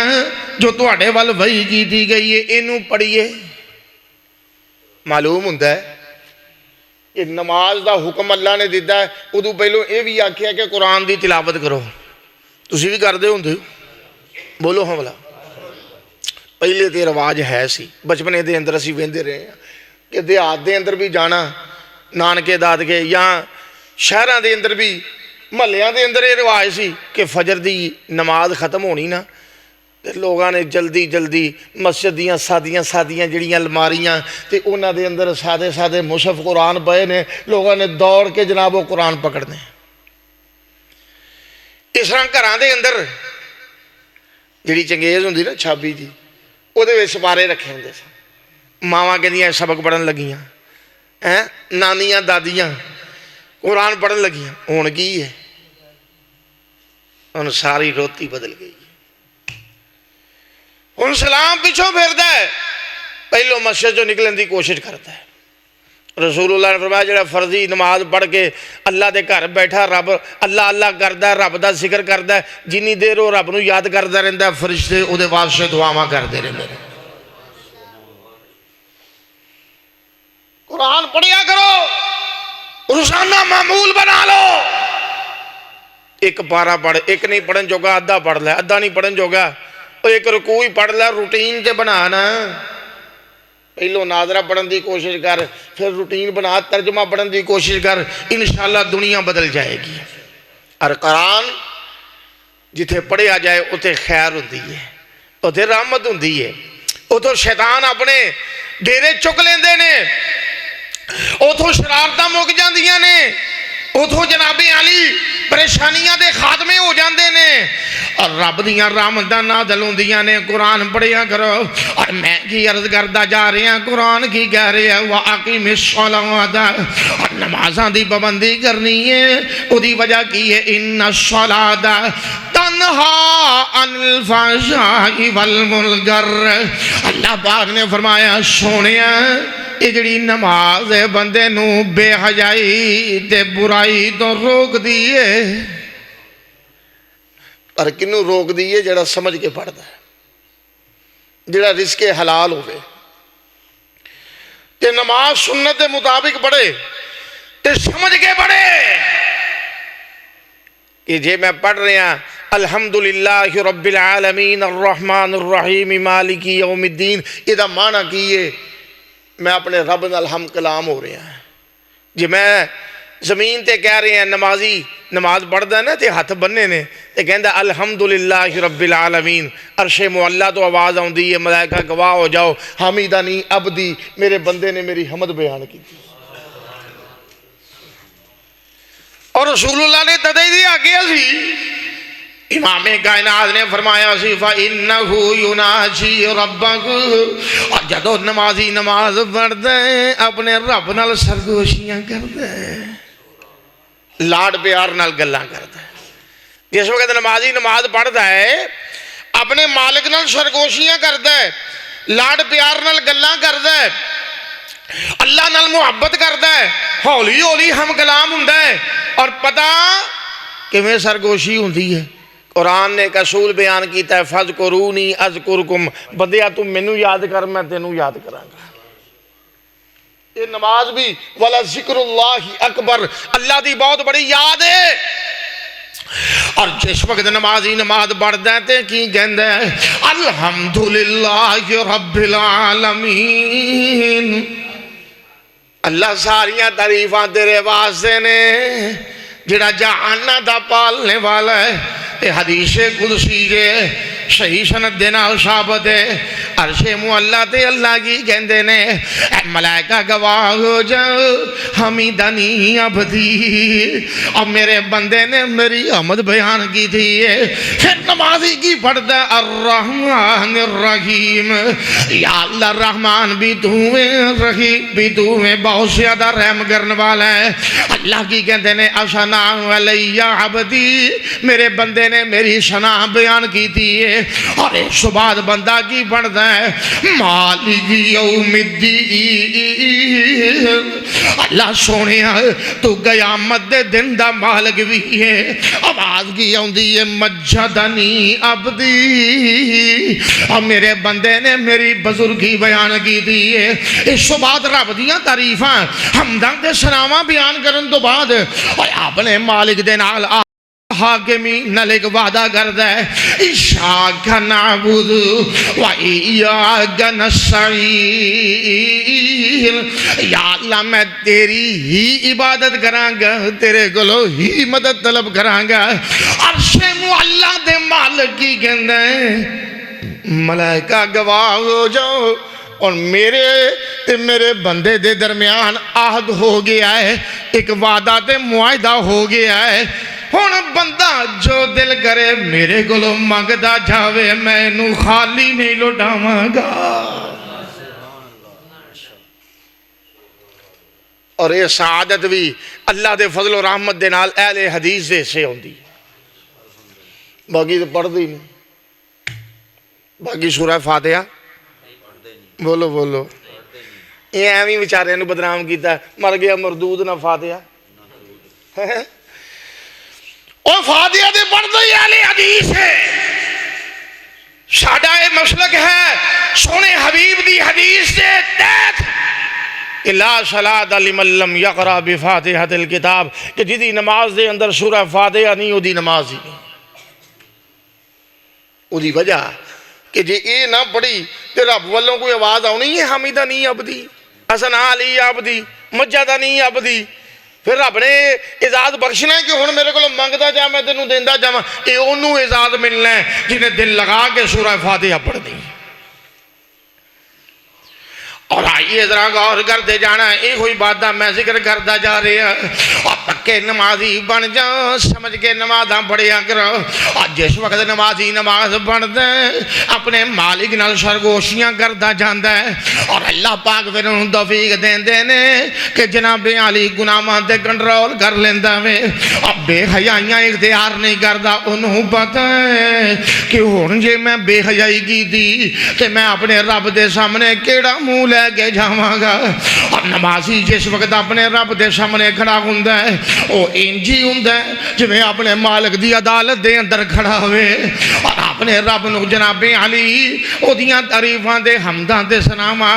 جو تواڈے ول وحی کیتی گئی ہے اینوں پڑھیے. معلوم ہوندا ہے کہ نماز دا حکم اللہ نے دیتا ہے. ادو پہلو یہ بھی آکھیا کہ قرآن دی تلاوت کرو. تسی بھی کردے ہوندے ہو, بولو ہاں بلا. پہلے تے رواج ہے سی, بچپنے دے اندر اسی ویندے رہے ہیں کہ دیہات دے اندر بھی جانا نانکے دادکے یا شہراں دے اندر بھی محلیاں دے اندر یہ رواج سی کہ فجر دی نماز ختم ہونی نا لوگاں نے جلدی جلدی مسجد دیاں سادیاں جڑیاں الماریاں تے انہاں دے اندر سادے مصحف قرآن پئے نے, لوگاں نے دوڑ کے جناب وہ قرآن پکڑنے. اس طرح گھراں دے اندر جڑی چنگیز ہوندی نا چھابی جی وہ دے وچ سپارے رکھے ہوندے سن. ماواں کہندیاں سبق پڑھن لگیاں, نانیاں دادیاں قرآن پڑھن لگیاں. ہن کی ہے, ہن ساری روتی بدل گئی. ہن سلام پیچھوں پھردا ہے, پہلو مسجد جو نکلن دی کوشش کرتا ہے. رسول اللہ نے فرمایا جڑا فرضی نماز پڑھ کے اللہ دے گھر بیٹھا رب اللہ اللہ کردا ہے, رب دا ذکر کردا ہے, جنی دیر وہ رب نو یاد کردا رہندا ہے فرشتے او دے واسطے دعاواں کردے رہندے نے. قرآن پڑھیا کرو, روزانہ معمول بنا لو. ایک پارا پڑھ, ایک نہیں پڑھن جوگا ادھا پڑھ لے, ادھا نہیں پڑھن جوگا ایک رکوع ہی پڑھ لے. روٹین تے بنانا, پہلو ناظرہ پڑھن دی کوشش کر, پھر روٹین بنا, ترجمہ پڑھن دی کوشش کر, انشاءاللہ دنیا بدل جائے گی. اور قرآن جتھے پڑھیا جائے اتھے خیر ہوندی ہے, اتھے رحمت ہوندی ہے. اتھوں شیطان اپنے ڈیرے چک لیندے نے, اتھوں شرارتاں مک جاندیاں نے, اتھوں جناب علی پریشانیاں دے خاتمے ہو جاندے نے, اور رب دیاں رحمتاں نازل ہوندیاں نے. قرآن پڑھیا کرو. اور میں کی عرض کردا جا رہے ہیں, قرآن کی کہہ رہے ہیں وَأَقِمِ الصَّلَاةَ, اور نمازاں دی پابندی کرنی ہے. او دی وجہ کی ہے إِنَّ الصَّلَاةَ تَنْهَى عَنِ الْفَحْشَاءِ وَالْمُنكَرِ. اللہ پاک نے فرمایا سونیا یہ جڑی نماز ہے بندے نو بے حیائی تے برائی تو روک دیئے. پر کنوں روک دیئے جڑا سمجھ کے پڑھتا ہے, جڑا رزق حلال ہوئے تے نماز سنت مطابق پڑھے تے سمجھ کے پڑھے کہ جے میں پڑھ رہے ہیں الحمدللہ رب العالمین الرحمن الرحیم مالک یوم الدین, یہ دا معنی کیے میں اپنے رب نال ہم کلام ہو رہے ہیں. جی میں زمین تے کہہ رہے ہیں نمازی نماز پڑھدا نا تے ہاتھ بننے نے تے کہندا الحمدللہ رب العالمین, عرش معلا تو آواز آندی ہے, ملائکہ گواہ ہو جاؤ حمیدنی عبدی, میرے بندے نے میری حمد بیان کی تھی. اور رسول اللہ نے تدے دی آگیا سی امام کائنات نے فرمایا سی فَإِنَّهُ يُنَاجِي رَبَّهُ، اور جدو نمازی نماز پڑھتا ہے اپنے رب نال سرگوشیاں کرتا ہے، لاڈ پیار نال گلاں کرتا ہے۔ جس وقت نمازی نماز پڑھتا ہے اپنے مالک نال سرگوشیاں کرتا ہے، لاڈ پیار نال گلاں کرتا ہے، اللہ نال محبت کرتا ہے، ہولی ہولی ہم کلام ہوندا ہے، اور پتہ کہ میں سرگوشی ہوندی ہے۔ قرآن نے ایک اصول بیان کیتا ہے فَذْكُرُونِي أَذْكُرْكُمْ، بندیا تم مینوں یاد کر میں تینوں یاد کراں گا۔ یہ نماز بھی وَلَذِكْرُ اللَّهِ أَكْبَرُ، اللہ دی بہت بڑی یاد ہے۔ اور جس وقت نمازی نماز پڑھدا ہے تے کی کہندا ہے الحمدللہ رب العالمین، اللہ ساریاں تعریفاں تیرے واسطے نے جڑا جہاناں دا پالنے والا ہے۔ یہ حدیث قدسی جے صحیح سند دے نال ثابت ہے، عرش معلیٰ تے اللہ کی کہندے نے اے ملائکہ گواہ ہو جاؤ حمیدنی عبدی، اور میرے بندے نے میری حمد بیان کی تھی ہے۔ پھر نمازی کی پڑھتا ہے الرحمن الرحیم، یا اللہ رحمان بھی تو ہے، رحیم بھی تو ہے، بہت زیادہ رحم کرنے والا ہے۔ اللہ کی کہندے نے اشنا علی عبدی، میرے بندے نے میری شناہ بیان کی تھی ہے۔ اور اس بعد بندہ کی پڑھتا ہے مالک یوم الدین، اللہ سونے تو قیامت دے دن دا مالک بھی ہے۔ آواز کی آندی ہے مجدنی عبدی، اور میرے بندے نے میری بزرگی بیان کی تھی ہے۔ اس بعد رب دیاں تعریفاں حمداں تے ثناواں بیان کرن تو بعد اپنے مالک دے نال حاکمین نال ایک وعدہ کردا ہے ایاک نعبد و ایاک نستعین، یا اللہ میں تیری ہی عبادت کراں گا، تیرے کولوں ہی مدد طلب کراں گا۔ عرش معلیٰ دے مالک کی کہندا ہے ملائکہ گواہ ہو جاؤ، اور میرے بندے دے درمیان عہد ہو گیا ہے، ایک وعدہ تے معاہدہ ہو گیا ہے۔ ہن بندہ جو دل کرے میرے کولوں منگدا جاوے، میں اینوں خالی نہیں لٹاواں گا۔ اور یہ سعادت بھی اللہ دے فضل و رحمت دے نال اہل حدیث دے سے ہوندی، باقی تو پڑھ دی نہیں۔ باقی سورہ فاتحہ بولو بولو، یہ ایویں بیچارے نو بدنام کیتا ہے، مر گیا مردود نہ فاتحہ۔ اور فاتحہ دے پڑھ دو، یہ اہل حدیث ہے، ساڈا یہ مسلک ہے۔ سونے حبیب دی حدیث دے تحت لا صلاۃ لمن لم یقرأ بفاتحۃ الکتاب، کہ جدی نماز دے اندر سورہ فاتحہ نہیں وہ دی نماز ہی نہیں۔ وہ دی وجہ کہ جی اے نہ پڑھی تے رب والوں کوئی آواز آنی ہے حمیدنی عبدی، حسنا علی عبدی، مجدنی عبدی، پھر رب نے اعزاز بخشنا ہے کہ ہن میرے کو منگدا جا میں تینوں دیندا جاواں، اے اونوں اعزاز ملنا ہے جنہیں دل لگا کے سورہ فاتحہ پڑھ دی۔ اور آئیے ذرا غور کرتے جانا، یہ کوئی باتاں میں ذکر کرتا جا رہا، اور پکے نمازی بن جا، سمجھ کے نمازاں پڑھیا کرو۔ اور جس وقت نمازی نماز پڑھتا ہے اپنے مالک نال سرگوشیاں کرتا جاندا ہے، اور اللہ پاک پھر انہوں توفیق دیندے نے کہ جناب علی گناہاں تے کنٹرول کر لیندا وے، اور بے حیائیاں اختیار نہیں کردا۔ انہوں پتہ ہے کہ ہن جے میں بے حیائی کی تھی تے میں اپنے رب دے سامنے کیڑا منہ لے کے جاواں گا۔ اور نمازی جس وقت اپنے رب دے سامنے کھڑا ہوندا ہے او انجی ہوندا ہے جویں اپنے مالک دی عدالت دے اندر کھڑا ہوئے، اور اپنے رب نو جناب علی او دیاں تعریفاں دے حمداں تے ثناواں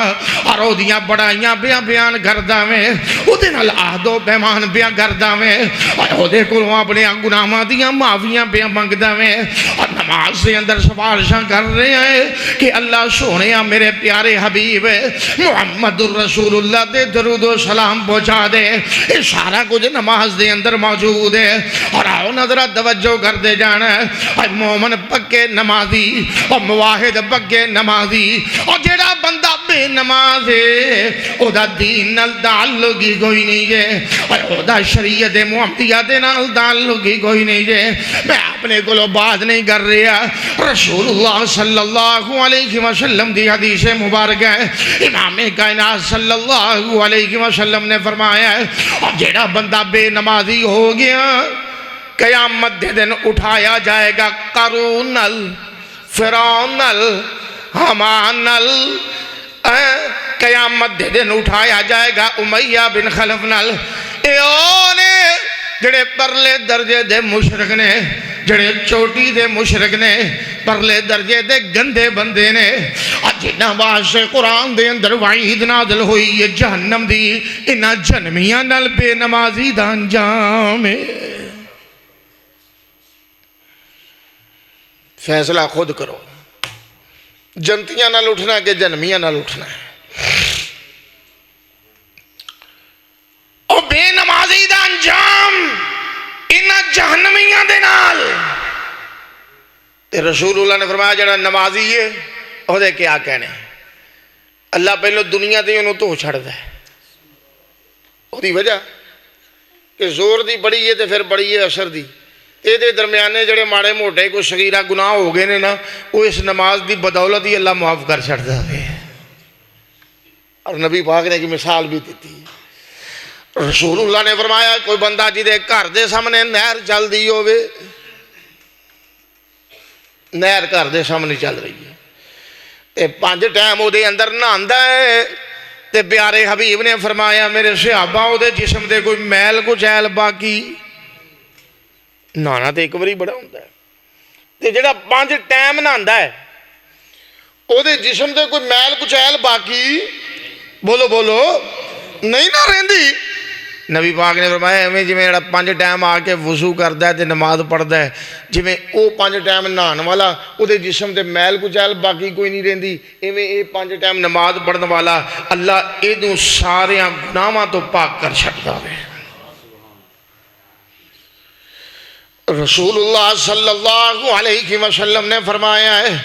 اور او دیاں بڑائیاں بیان کردا وے، او دے نال عہد و پیمان بیان کردا وے، اور او دے کولوں اپنے گناہاں دیاں معافیاں منگدا وے، اور نماز دے اندر سفارشاں کر رہے ہیں کہ اللہ سونیا میرے پیارے حبیب محمد الرسول اللہ دے درود و سلام پہنچا دے۔ یہ سارا کچھ نماز دے اندر موجود ہے۔ اور آؤ نظرہ توجہ کر دے جانا، اور مومن پکے نمازی اور مواحد پکے نمازی، اور جیڑا بندہ بے نماز ہے او دا دین نال تعلق ہی کوئی نہیں جے او دا شریعت محمدیہ دے نال تعلق ہی کوئی نہیں جے میں اپنے کو بات نہیں کر رہا رسول اللہ صلی اللہ علیہ وسلم دی حدیث مبارک ہے امام کائنات صلی اللہ علیہ وسلم نے فرمایا ہے اور جیڑا بندہ بے نمازی ہو گیا قیامت دے دن اٹھایا جائے گا قارون نل فرعون نل حامان نل قیامت دے دن اٹھایا جائے گا امیہ بن خلف نل ایونے جڑے پرلے درجے دے مشرک نے جڑے چوٹی دے مشرک نے پرلے درجے دے گندے بندے نے جنہ واسطے قرآن دے اندر وعید نازل ہوئی یہ جہنم دی انہاں جنمیاں نال بے نمازی دا انجام ہے فیصلہ خود کرو جنتیاں نال اٹھنا کہ جنمیاں نال اٹھنا ہے اور بے نمازی دا انجام انہاں جہنمیاں دے نال تے رسول اللہ نے فرمایا جڑا نمازی ہے وہ دے کیا کہنے اللہ پہلو دنیا دے انہوں تو چھڑ دے وہ دی وجہ کہ زور دی بڑی ہے تے پھر بڑی ہے اثر دی تے دے درمیانے جڑے ماڑے موٹے کو صغیرہ گناہ ہو گئے نے نا وہ اس نماز دی بدولت ہی اللہ معاف کر چھڑ دے اور نبی پاک نے کی مثال بھی دیتی رسول اللہ نے فرمایا کوئی بندہ جی دے گھر دے سامنے نہر چل دی ہوئے نہر گھر دے سامنے چل رہی ہے تے 5 ٹائم وہ دے اندر نہاندا ہے تے پیارے حبیب نے فرمایا میرے صحابہ وہ دے جسم دے کوئی میل کو چیل باقی نہانا تے ایک باری بڑا ہوتا ہے تے جڑا 5 ٹائم نہاندا ہے وہ دے جسم دے کوئی میل کو چیل باقی بولو بولو نہیں نہ رہندی نبی پاک نے فرمایا ایویں جویں جڑا 5 ٹائم آ کے وضو کردا ہے تے نماز پڑھدا ہے جویں او 5 ٹائم نہان والا او دے جسم تے میل کو چل باقی کوئی نہیں رہندی ایویں اے 5 ٹائم نماز پڑھن والا اللہ ایدوں سارے گناہاں تو پاک کر چھڈدا ہے رسول اللہ صلی اللہ علیہ وسلم نے فرمایا ہے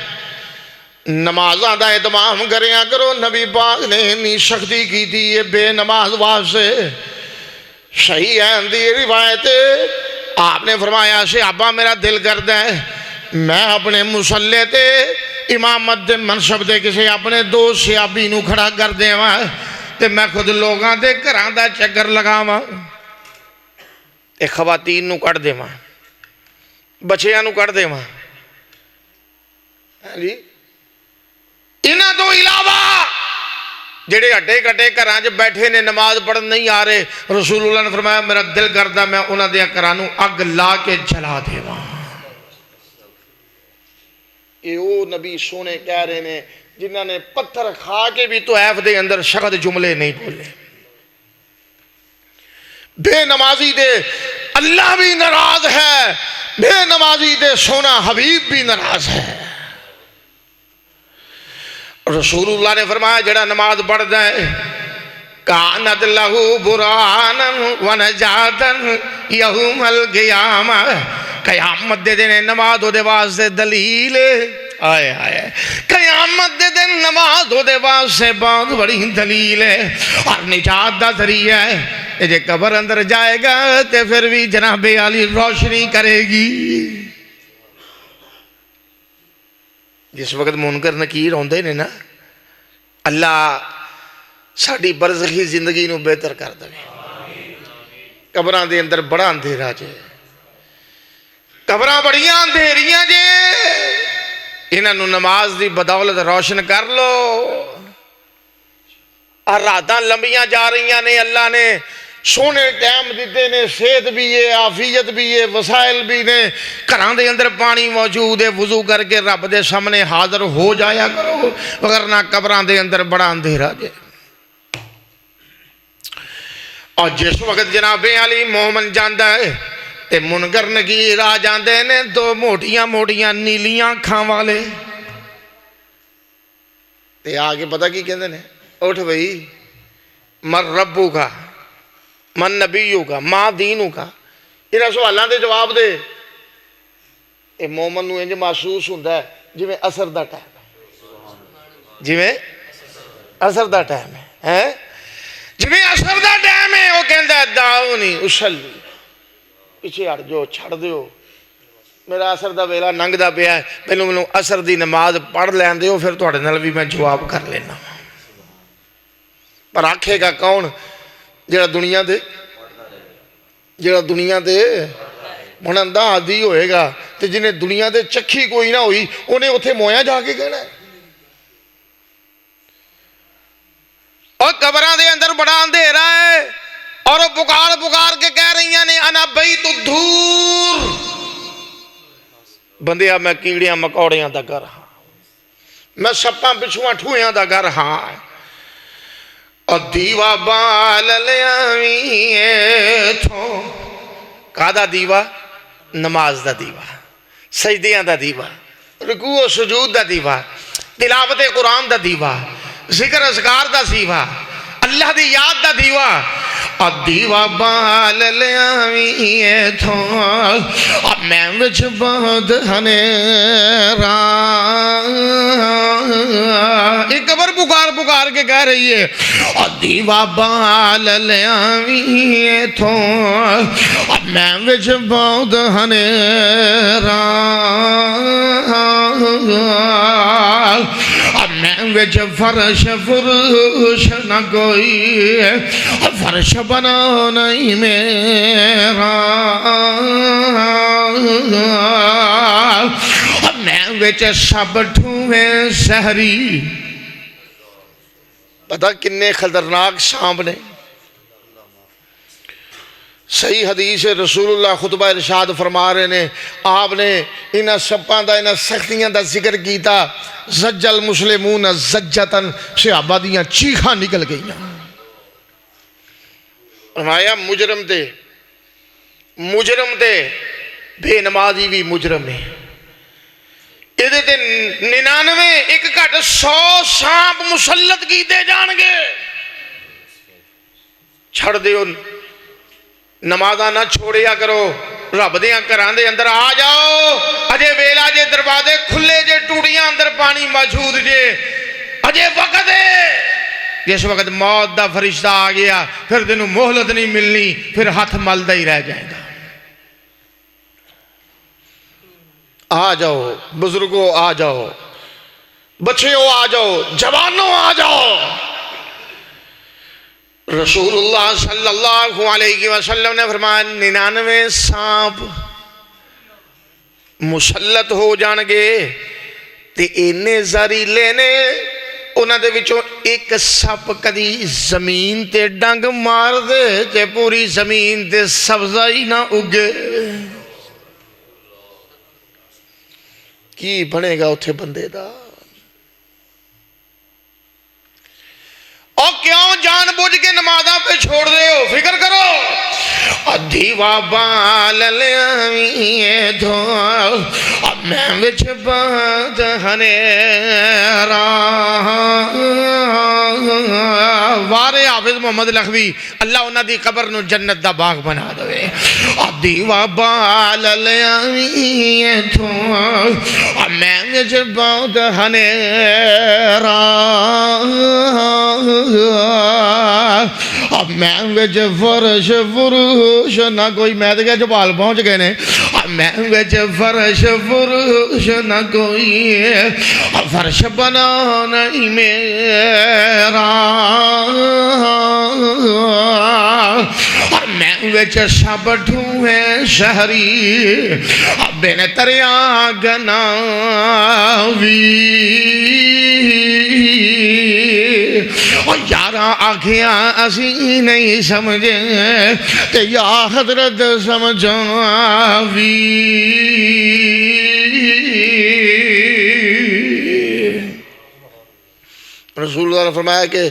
نمازاں دا اہتمام کریا کرو نبی پاک نے اتنی سختی کی تھی یہ بے نماز واسطے صحیح ہے اندھی روایت آپ نے فرمایا صحابہ میرا دل کرتا ہے میں اپنے مصلی تے امامت دے منصب دے کسے اپنے دوست صحابی نو کھڑا کر دے تے میں خود لوگاں دے گھراں دا چکر لگاواں تے خواتین نو کٹ دیواں بچیاں نو کٹ دیواں جی انہاں تو علاوہ جڑے ہٹے کٹے گھراں وچ بیٹھے نے نماز پڑھن نہیں آ رہے رسول اللہ نے فرمایا میرا دل کردا میں انہاں دے گھراں نو اگ لا کے جلا دیواں یہ وہ نبی سونے کہہ رہے نے جنہاں نے پتھر کھا کے بھی طائف دے اندر شغد جملے نہیں بولے بے نمازی دے اللہ بھی ناراض ہے بے نمازی دے سونا حبیب بھی ناراض ہے رسول اللہ نے فرمایا جڑا نماز پڑھتا ہے کانت لہو برانا ونجاتا یوم القیامہ قیامت دے دن نماز ہو دے واسطے دلیل آئے آئے قیامت دے دن نماز ہو دے واسطے بہت بڑی دلیل ہے اور نجات دا ذریعہ ہے جے قبر اندر جائے گا تے پھر بھی جناب علی روشنی کرے گی جس وقت منکر نکیر ہوندے نے نا اللہ ساڑی برزخی زندگی نو بہتر کر دے قبراں دے اندر بڑا اندھیرا جے قبراں بڑیاں اندھیریاں جے انہاں نو نماز دی بدولت روشن کر لو اور راتاں لمبیاں جا رہیاں نے اللہ نے سونے ٹائم دیتے نے صحت بھی ہے عافیت بھی ہے وسائل بھی نے گھران دے اندر پانی موجود ہے وضو کر کے رب دے سامنے حاضر ہو جایا کرو وگرنہ قبران دے اندر بڑا اندھیرا جائے اور جس وقت جناب علی مومن جاندہ ہے تے منکر نکیر آ جاندے نے 2 موٹیاں موٹیاں نیلیاں کھاں والے تے آگے پتہ کی کہندے نے اٹھ بھئی من ربو کا من نبیوں کا ماں دینوں کا انہاں سوالوں دے جواب دے اے مومن نو انج محسوس ہوندا ہے جویں اثر دا ٹائم جویں اثر دا ٹائم ہے جنہیں اثر دا ٹائم ہے وہ کہندہ ہے دعونی اسلی پیچھے ہٹ جو چھڑ دیو میرا اثر دا ویلا ننگ دا پیا ہے پہلو اثر دی نماز پڑھ لین دیو پھر تھوڑے نال بھی میں جواب کر لینا پر آنکھے گا کون جڑا دنیا دے منندہ عادی ہوئے گا تے جنہیں دنیا دے چکھی کوئی نہ ہوئی انہیں اتھے مویا جا کے کہنا ہے اور قبران دے اندر بڑا اندھیرا ہے اور وہ پکار کے کہہ رہی ہیں انا بیت الدھور بندیا میں کیڑیاں مکوڑیاں دا گھر ہاں میں سپاں بچھواں ٹھویاں دا گھر ہاں اور دیوا بال لیاویں تھو کا دا دیوا نماز دا دیوا سجدیاں دا دیوا رکوع و سجود دا دیوا تلاوت قرآن دا دیوا ذکر اذکار دا دیوا اللہ دی یاد دا دیوا اور دیوا بال لیاویں تھو اور میں وچ بہت ہنیرا ایک قبر پکار کے کہہ رہی ہے اور دیوا بال لیاویں تھو اور میں وچ بہت ہنیرا اور میں وچ فرش نہ کوئی فرش بنا نہیں میرا میں وچ سب ٹھویں شہری پتہ کنے خطرناک شام نے صحیح حدیث رسول اللہ خطبہ ارشاد فرما رہے نے آپ نے انہاں سپاں دا انہاں سختیاں دا ذکر کیتا زج المسلمون زجتن صحابہ دیاں چیخاں نکل گئیاں فرمایا مجرم دے بے نمازی بھی مجرم ہے ادھے تے 99 ایک گھٹ 100 سانپ مسلط کیتے جان گے چھڑ دیو نمازہ نہ چھوڑیا کرو رب دیاں گھراں دے اندر آ جاؤ اجے ویلا جے دروازے کھلے جے ٹوٹیاں اندر پانی موجود جے اجے وقت ہے جس وقت موت دا فرشتہ آ گیا پھر دنوں مہلت نہیں ملنی پھر ہاتھ ملدہ ہی رہ جائے گا آ جاؤ بزرگوں آ جاؤ بچیوں آ جاؤ جوانوں آ جاؤ رسول اللہ صلی اللہ علیہ وسلم نے فرمایا 99 سانپ مسلط ہو جان گے تے اینے زہریلے نے انہاں دے وچوں ایک سپ کدی زمین تے ڈنگ مار دے تے پوری زمین تے سبزہ ہی نہ اگے کی بنے گا اتھے بندے دا اور کیوں جان بوجھ کے نمازاں پہ چھوڑ دے ہو فکر کرو دیوا بال لیاویں تھو اور میں وچ بہت ہنیرا وارے حافظ محمد لکھوی اللہ انہاں دی قبر نو جنت دا باغ بنا دوے اور دیوا بال لیاویں تھو اور میں وچ بہت ہنیرا اب میں وچ فرش فروش نہ کوئی میں دے جبال پہنچ گئے نے میں وچ فرش فروش نہ کوئی فرش بنا نہیں میرا میں وچ سب ٹھویں شہری بین تریا گناوی اور یارہ آنکھیاں اسی نہیں سمجھے تے یا حضرت سمجھاوی رسول اللہ نے فرمایا کہ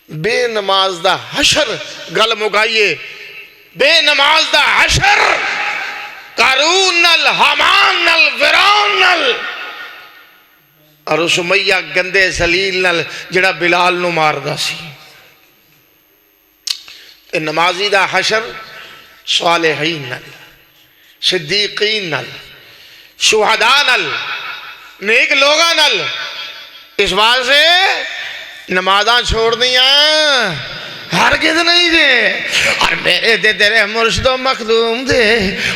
بے نماز دا حشر گل مگائیے بے نماز دا حشر قارون نل حامان نل فرعون نل اور سمیہ گندے ذلیل نل جڑا بلال نو ماردا سی تے نمازی دا حشر صالحین نل صدیقین نل شہداء نل نیک لوگاں نل اس بات سے نمازاں چھوڑ دیاں ہرگز نہیں دے اور میرے دے تیرے مرشد و مخدوم دے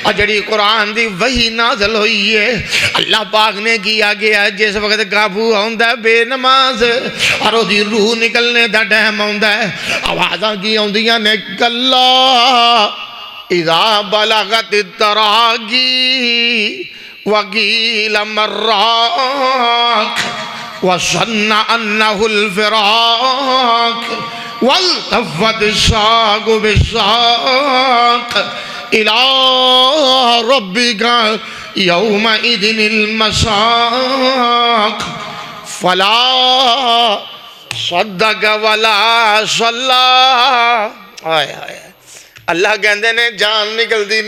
اور جڑی قرآن دی وحی نازل ہوئی ہے اللہ پاک نے کیا گیا جس وقت قابو آؤندہ ہے بے نماز اور وہ دی روح نکلنے دا ٹائم آؤندہ ہے آوازاں کی آؤندیاں نے کلا اذا بلغت التراقی وقیل مراک وظن انه الفراق والتفت الساق بالساق الى ربك يومئذ المساق فلا صدق ولا صلى اللہ کہندے نے جان نکل دی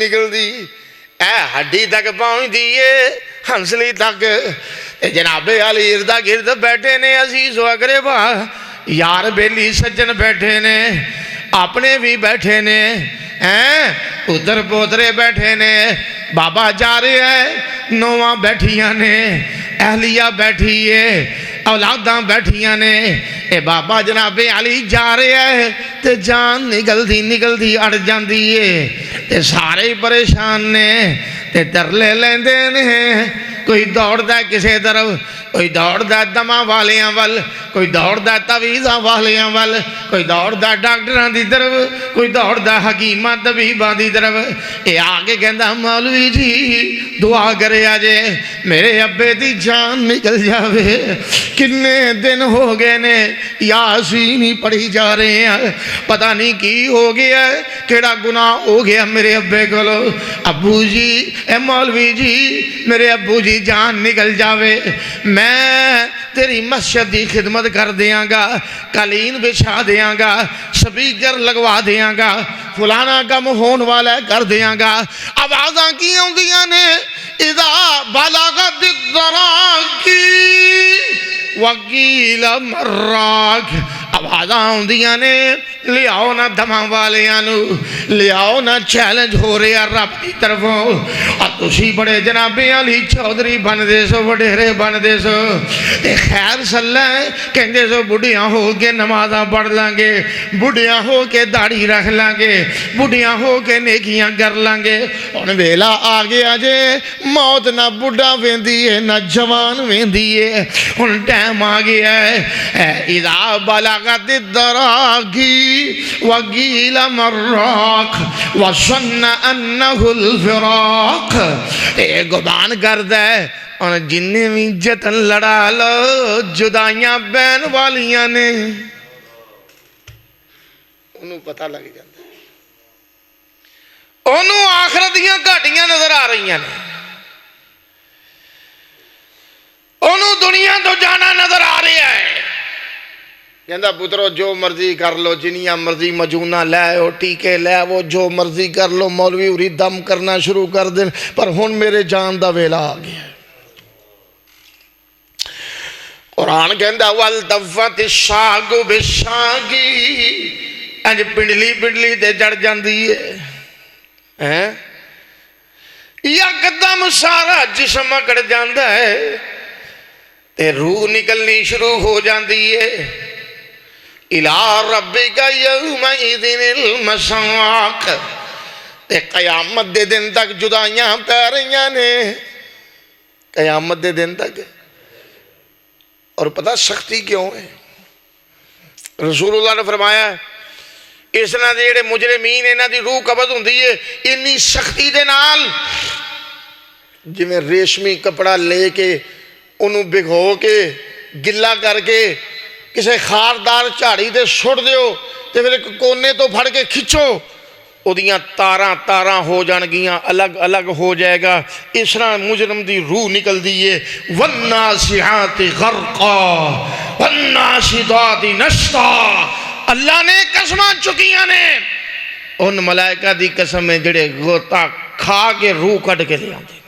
اے ہڈی تک پہنچ دیئے ہنسلی تک جناب علی اردا گرد بیٹھے نے عزیز و اقربا یار بیلی سجن بیٹھے نے اپنے بھی بیٹھے نے ادھر پودرے بیٹھے نے بابا جا رہے ہیں نواں بیٹھیاں نے اہلیہ بیٹھی ہے اولاداں بیٹھیاں نے اے بابا جناب علی جا رہے ہیں تے جان نکل دی اڑ جاندی ہے تے سارے پریشان نے تے ترلے لیندے نے کوئی دوڑ دا کسے طرف کوئی دوڑ دا دمہ والیاں وال کوئی دوڑ دا تویزہ والیاں وال کوئی دوڑ دا ڈاکٹران دی طرف کوئی دوڑ دا حکیمہ طبیبہ دی طرف اے آگے کہندہ مولوی جی دعا کرے آجے میرے ابے دی جان نکل جاوے کتنے دن ہو گئے نے یاسینی پڑھی جا رہے ہیں پتہ نہیں کی ہو گیا ہے کیڑا گناہ ہو گیا میرے ابے کو لو ابو جی اے مولوی جی میرے ابو جی جان نکل جاوے میں تیری مسجد دی خدمت کر دیاں گا قالین بچھا دیاں گا سپیکر لگوا دیاں گا فلانا کم ہون والا کر دیاں گا آوازاں کی ہوندیاں نے اذا بلغت التراقی وقیل مراک آوازاں ہوندیاں نے لے آؤ نا دماں والیاں نو لے آؤ نا چیلنج ہو رہے ہیں رب کی طرفوں اور تسی بڑے جناب علی چودھری بن دے سو وڈیرے بن دے سو تے خیر صلی کہندے سو بڑھیاں ہو کے نمازاں پڑھ لانگے بڑھیاں ہو کے داڑھی رکھ لانگے بڑھیاں ہو کے نیکیاں کر لانگے اور ویلا آگے آجے موت نہ بڑھا ویندی ہے نہ جوان ویندی ہے ان ٹائم آگے ہے اذا بلغت التراقی وقیل مراق وظن انه الفراق اے گبان کرد ہے اور جنہیں بھی جتن لڑا لو جدائیاں بین والیاں نے انہوں پتہ لگ جاتا ہے انہوں آخرتیاں گھٹیاں نظر آ رہی ہیں انہوں دنیا تو جانا نظر آ رہی ہے کہندہ پترو جو مرضی کر لو جنیاں مرضی مجونہ لے ہو ٹیکے لے وہ جو مرضی کر لو مولوی اوری دم کرنا شروع کر دیں پر ہن میرے جان دا ویلا آ گیا قرآن کہندہ والتفت الساق بالساق انج پنڈلی تے جڑ جاندی ہے یکدم سارا جسم اکڑ جاندہ ہے تے روح نکلنی شروع ہو جاندی ہے الى ربک یومئذ المساق تے قیامت دے دن تک جدائیاں پہ رہیاں نے قیامت دے دن تک اور پتہ سختی کیوں ہے رسول اللہ نے فرمایا اس طرح دے جڑے مجرمین انہاں دی روح قبض ہوندی ہے انی سختی دے نال جو میں ریشمی کپڑا لے کے انہوں بگھو کے گلہ کر کے کسے خاردار چاڑی دے سڑ دیو تے پھر کونے تو پھڑ کے کھچو او دیاں تاراں ہو جان گیاں الگ ہو جائے گا اس طرح مجرم دی روح نکل دیئے والناسعات غرقا والناشطات نشطا اللہ نے قسمان چکیاں نے ان ملائکہ دی قسم میں جڑے غوطہ کھا کے روح کٹ کے لے آن دے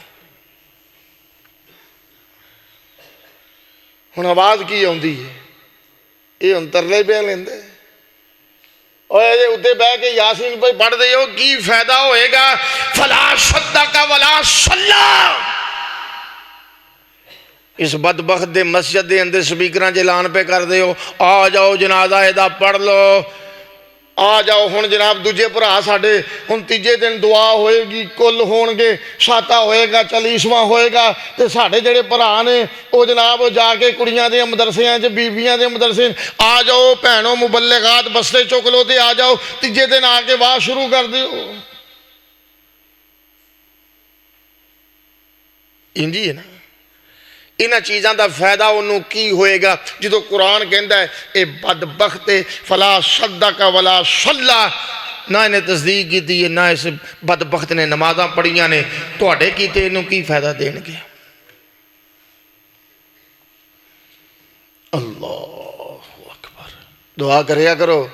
ہن آواز کی ہوندی ہے یہ انترلے پہ لیندے اور یہ ادھے بہ کے یاسین پہ پڑھ دے ہو کی فائدہ ہوئے گا فلا صدق ولا صلی اس بدبخت دے مسجد دے اندر سپیکراں چ اعلان پہ کر دیو آ جاؤ جنازہ ایدا پڑھ لو آ جاؤ ہن جناب دوجے بھرا ساڈے ہن تیجے دن دعا ہوئے گی کل ہون گے شاتا ہوئے گا چالیسواں ہوئے گا تے ساڈے جڑے بھرا نے او جناب جا کے کڑیاں دے مدرسیاں چ بیبییاں دے مدرسے آ جاؤ بھینوں مبلغات بستے چک لو تے آ جاؤ تیجے دن آ کے واہ شروع کر دیو انجی ہے نا انہاں چیزاں دا فائدہ انہوں کی ہوئے گا جدو قرآن کہندا ہے اے بدبخت فلا صدق ولا صلی نہ انہیں تصدیق کی تھی نہ اس بدبخت نے نمازاں پڑھیاں نے تواڈے کیتے انہوں کی فائدہ دین گے اللہ اکبر دعا کریا کرو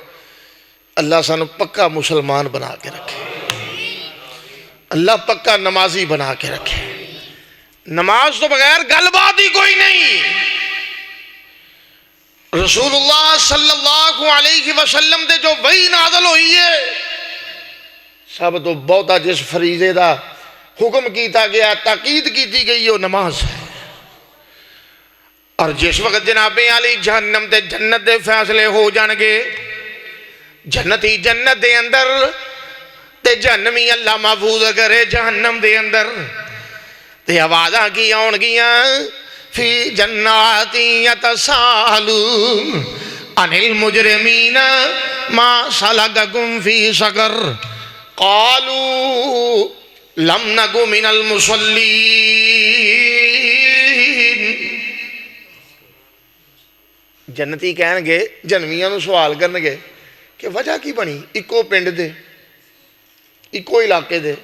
اللہ سانو پکا مسلمان بنا کے رکھے اللہ پکا نمازی بنا کے رکھے نماز تو بغیر گل بات ہی کوئی نہیں رسول اللہ صلی اللہ علیہ وسلم دے جو وحی نازل ہوئی ہے سب تو بہتا جس فریضے دا حکم کیتا گیا تاکید کیتی گئی وہ نماز ہے اور جس وقت جناب علی جہنم تے جنت دے فیصلے ہو جانگے جنتی جنت دے اندر تے جہنمی اللہ محفوظ کرے جہنم دے اندر تے آوازاں کی آن گیاں فی جناتی یتسالون عن المجرمین ما سلککم فی سقر قالوا لم نک من المصلین جنتی کہن گے جنمیاں نو سوال کرن گے کہ وجہ کی بنی اکو پنڈ دے اکو علاقے دے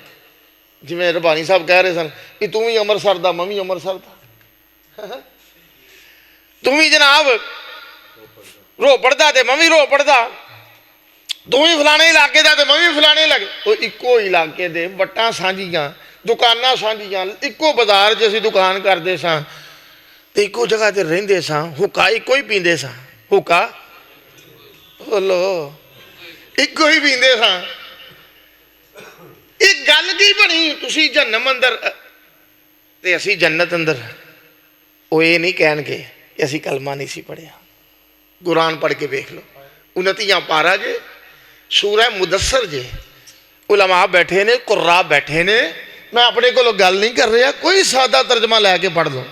جی میں ربانی صاحب کہہ رہے سن کہ تم ہی امرسر دا ممی امرسر دا تم ہی جناب روپڑ دا تے ممی روپڑ دا تم ہی فلانے علاقے دا تے ممی فلانے لگے وہ اکو علاقے دے وٹاں سانجیاں دکاناں سانجیاں اکو بازار جیسی دکان کر دے ساں تے اکو جگہ تے رہندے ساں حکا اکو ہی پیندے ساں حکا بولو اکو ہی پیندے ساں ایک گل کی بنی تسی جہنم اندر تے اسی جنت اندر وہ یہ نہیں کہن گے کہ اسی کلمہ نہیں سی پڑھیا قرآن پڑھ کے دیکھ لو 29 پارا جے سورہ مدثر جے علماء بیٹھے نے قراء بیٹھے نے میں اپنے کو گل نہیں کر رہا کوئی سادہ ترجمہ لے کے پڑھ دو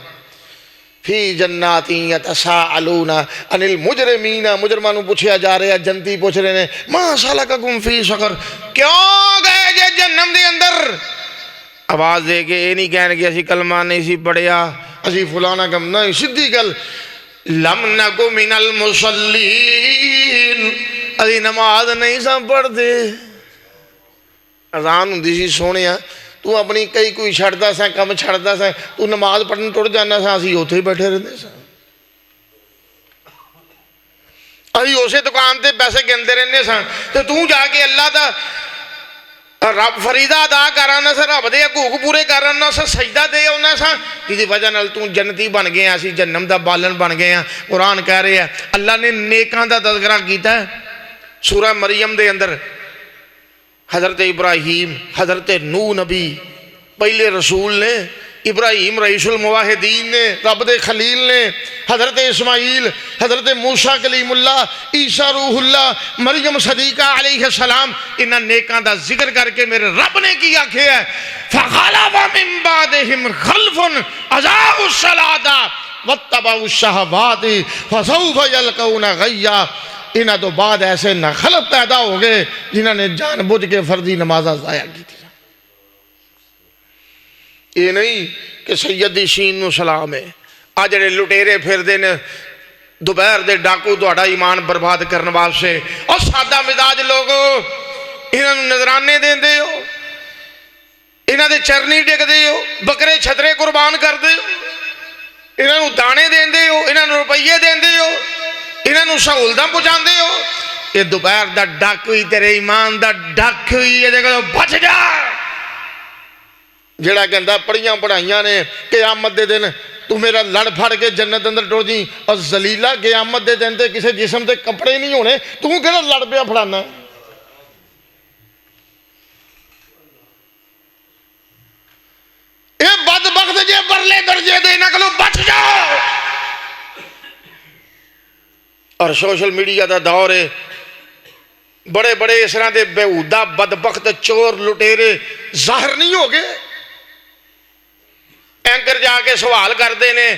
فی جناتی یتساءلون عن المجرمین مجرمانوں پوچھیا جا رہا جنتی پوچھ رہے ہیں ما سلککم فی سقر کیوں گئے جے جہنم دے اندر آواز دے کے یہ نہیں کہنے کہ اسی کلمہ نہیں سی پڑھیا اسی فلانا کم نہیں سدھی گل لم نک من المصلین اسی نماز نہیں سا پڑھ دے اذان ہوندی سی سونیا تو اپنی کئی کوئی چھڑتا سا کم چھڑتا سا تو نماز پڑھنے ٹوٹ جانا سا اسی اوتھے ہی بیٹھے رہتے سا اسی اسے دکان تے پیسے گندے رہنے سا تو جا کے اللہ دا رب فریدہ ادا کرانا سا رب دے حقوق پورے کرانا سا سجدہ دے ہونا سا کسی وجہ نال تو جنتی بن گئے ہیں اسی جنم دا بالن بن گئے ہیں قرآن کہہ رہے ہیں اللہ نے نیکاں دا تذکرہ کیتا ہے سورہ مریم دے اندر حضرت ابراہیم حضرت نوح نبی پہلے رسول نے ابراہیم رئیس المواحدین نے رب دے خلیل نے حضرت اسماعیل حضرت موسیٰ کلیم اللہ عیسیٰ روح اللہ مریم صدیقہ علیہ السلام انہاں نیکاں دا ذکر کر کے میرے رب نے کیا کھے ہے فَخَلَفَ مِن بَعْدِهِمْ خَلْفٌ أَضَاعُوا الصَّلَاةَ وَاتَّبَعُوا الشَّهَوَاتِ فَسَوْفَ يَلْقَوْنَ غَيًّا انہاں تو بعد ایسے نخلت پیدا ہو گئے جنہاں نے جان بوجھ کے فردی نمازہ ضائع کی تھی یہ نہیں کہ سیدی شین نو سلام ہے آج جڑے لٹیرے پھر دے نے دوپہر دے ڈاکو تہاڈا ایمان برباد کرنے واسطے اور سادہ مزاج لوگو انہاں نو نظرانے دیندے ہو انہاں دے چرنی ڈگ دے ہو بکرے چھترے قربان کر دے ہو انہاں نو دانے دیندے ہو انہاں نو روپیے دیندے ہو انہاں نو سہولتاں پہنچاندے ہو یہ دوپہر دا ڈاک ہوئی تیرے ایمان دا ڈاک ہوئی یہ دیکھو بچ جا جڑا کہندا پڑھیاں پڑھائیاں نے قیامت دے دن تو میرا لڑ پھڑ کے جنت اندر ٹر جی اور ذلیلہ قیامت دے دن تے کسے جسم تے کپڑے نہیں ہونے تو کہڑا لڑ پیا پھڑانا اے بدبخت جے برلے نچلے درجے دے انہاں کولوں بچ جاؤ. اور سوشل میڈیا دا دور ہے، بڑے بڑے اس طرح دے بےہودہ بدبخت چور لٹیرے ظاہر نہیں ہو گئے. اینکر جا کے سوال کرتے ہیں،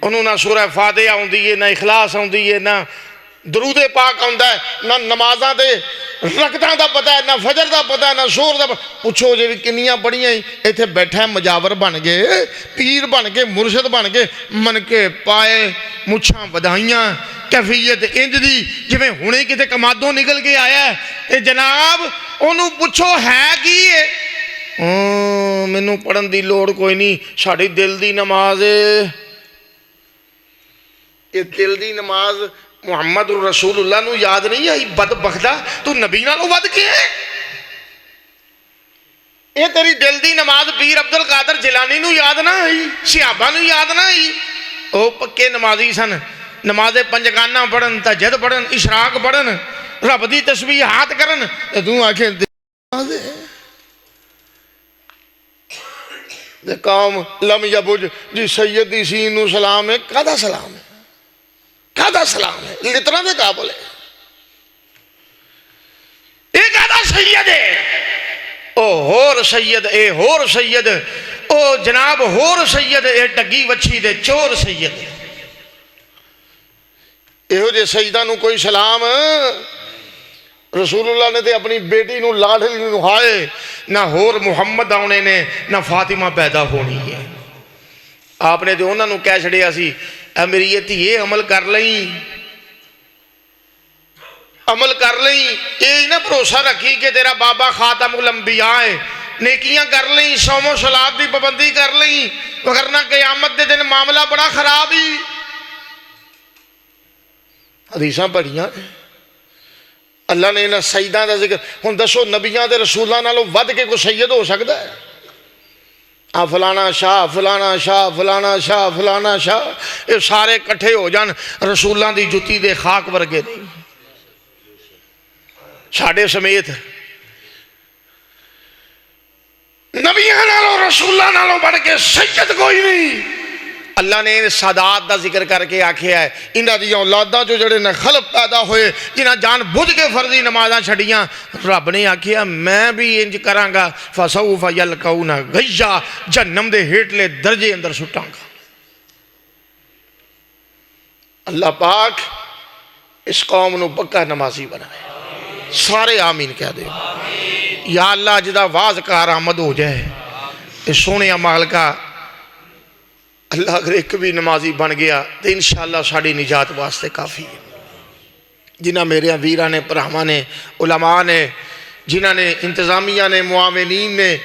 انہوں نہ سورہ فاتحہ آندی ہے، نہ اخلاص آندی ہے، نہ درود پاک آندا ہے، نہ نمازاں دے رکعتاں دا پتہ ہے، نہ فجر دا پتہ ہے، نہ زہر دا. پوچھو جی کنیاں بڑیاں ایتھے بیٹھا ہے مجاور بن گئے، پیر بن کے، مرشد بن کے، من کے پائے مچھاں ودائیاں، کیفیت انج دی جویں ہنے کتے کمادوں نکل کے آیا ہے. اے جناب انہوں پوچھو ہے کی ہے؟ مینوں پڑھن دی لوڑ کوئی نہیں، ساڈی دل دی نماز ہے. یہ دل دی نماز محمد رسول اللہ نو یاد نہیں آئی؟ بدبختہ تو نبی نالوں ود کے ہے. یہ تیری دل دی نماز پیر عبد القادر جیلانی نو یاد نہ آئی؟ صحابہ نو یاد نہ آئی؟ او پکے نمازی سن، نماز پنجگانہ پڑھن، تہجد پڑھن، اشراق پڑھن، رب دی تسبیحات کرن. تو آکھیں نماز ہے دے قوم لم یبج جی سیدی سینو سلام ہے. کہدا سلام ہے؟ کہدا سلام ہے؟ لطرہ دے قابل ہے. یہ کہدا سید ہے؟ او ہور سید، اے ہور سید، او جناب ہور سید، اے ٹگی وچھی دے چور سید. ایہو جے سیدہ نو کوئی سلام؟ رسول اللہ نے تے اپنی بیٹی نو لاڈلی نو ہائے، نہ ہور محمد آنے نے، نہ فاطمہ پیدا ہونی ہے. آپ نے تو انہوں نے کہہ چھڑیا سی اے میری یہ تھی عمل کر لیں، عمل کر لیں. یہ نہ بھروسہ رکھی کہ تیرا بابا خاتم الانبیاء ہے، نیکیاں کر لیں، صوم و صلاۃ دی پابندی کر لیں، وگرنہ قیامت دے دن معاملہ بڑا خراب ہی. حدیثاں پڑھیاں اللہ نے انہاں سیداں دا ذکر. ہن دسو نبیاں دے رسولاں نالوں ود کے کوئی سید ہو سکتا ہے؟ فلانا شاہ فلانا شاہ فلانا شاہ فلانا شاہ، یہ سارے کٹھے ہو جان رسولاں دی جتی دے خاک ورگے نہیں. ساڈے سمیت نبیاں نالوں رسولاں نالوں بڑھ کے سید کوئی نہیں. اللہ نے سادات دا ذکر کر کے آکھیا ہے انہاں دی اولاداں جو جڑے نے خلق پیدا ہوئے جنہاں جان بجھ کے فرضی نمازاں چھڑیاں، رب نے آکھیا میں بھی انج کراں گا، فسوف یلقون غیا، جہنم دے ہیٹلے درجے اندر سٹاں گا. اللہ پاک اس قوم نو پکا نمازی بنائے. سارے آمین کہہ دے. یا اللہ جدا واز کار آمد ہو جائے اس سونے عمال کا. اللہ اگر ایک بھی نمازی بن گیا تو انشاءاللہ ساڑی نجات واسطے کافی ہے. جنہ میرے ویرہ نے، پرہمہ نے، علماء نے، جنہ نے انتظامیہ نے، معاونین نے،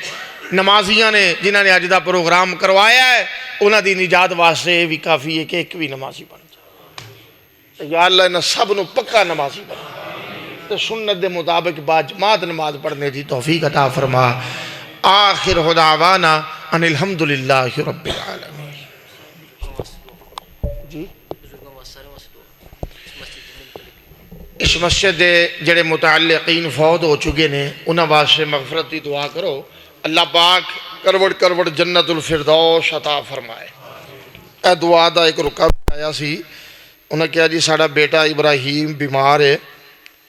نمازیاں نے، جنہ نے اج دا پروگرام کروایا ہے، انہاں دی نجات واسطے بھی کافی ہے کہ ایک بھی نمازی بن جائے. یا اللہ انہاں سب نو پکا نمازی بن تو سنت دے مطابق با جماعت نماز پڑھنے دی توفیق عطا فرما. آخر دعوانا ان الحمدللہ رب العالمین. جی اس مسجد دے جڑے متعلقین فوت ہو چکے نے انہاں واسطے مغفرت دی دعا کرو. اللہ پاک کروڑ کروڑ جنت الفردوس عطا فرمائے. اے دعا دا ایک رکا آیا سی، انہاں کہا جی ساڑا بیٹا ابراہیم بیمار ہے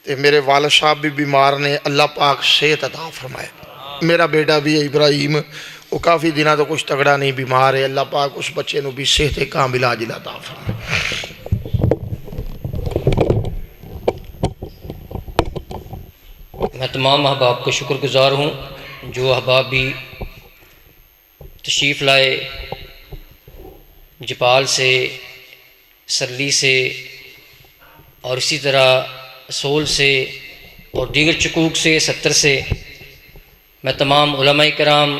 تے میرے والد صاحب بھی بیمار نے، اللہ پاک صحت عطا فرمائے. میرا بیٹا بھی ہے ابراہیم، وہ کافی دنوں تو کچھ تگڑا نہیں بیمار ہے، اللہ پاک اس بچے نو بھی صحت کامل عاجل عطا فرمائے. میں تمام احباب کو شکر گزار ہوں جو احباب بھی تشریف لائے جپال سے، سرلی سے، اور اسی طرح سول سے اور دیگر چکوک سے، 70 سے. میں تمام علماء کرام،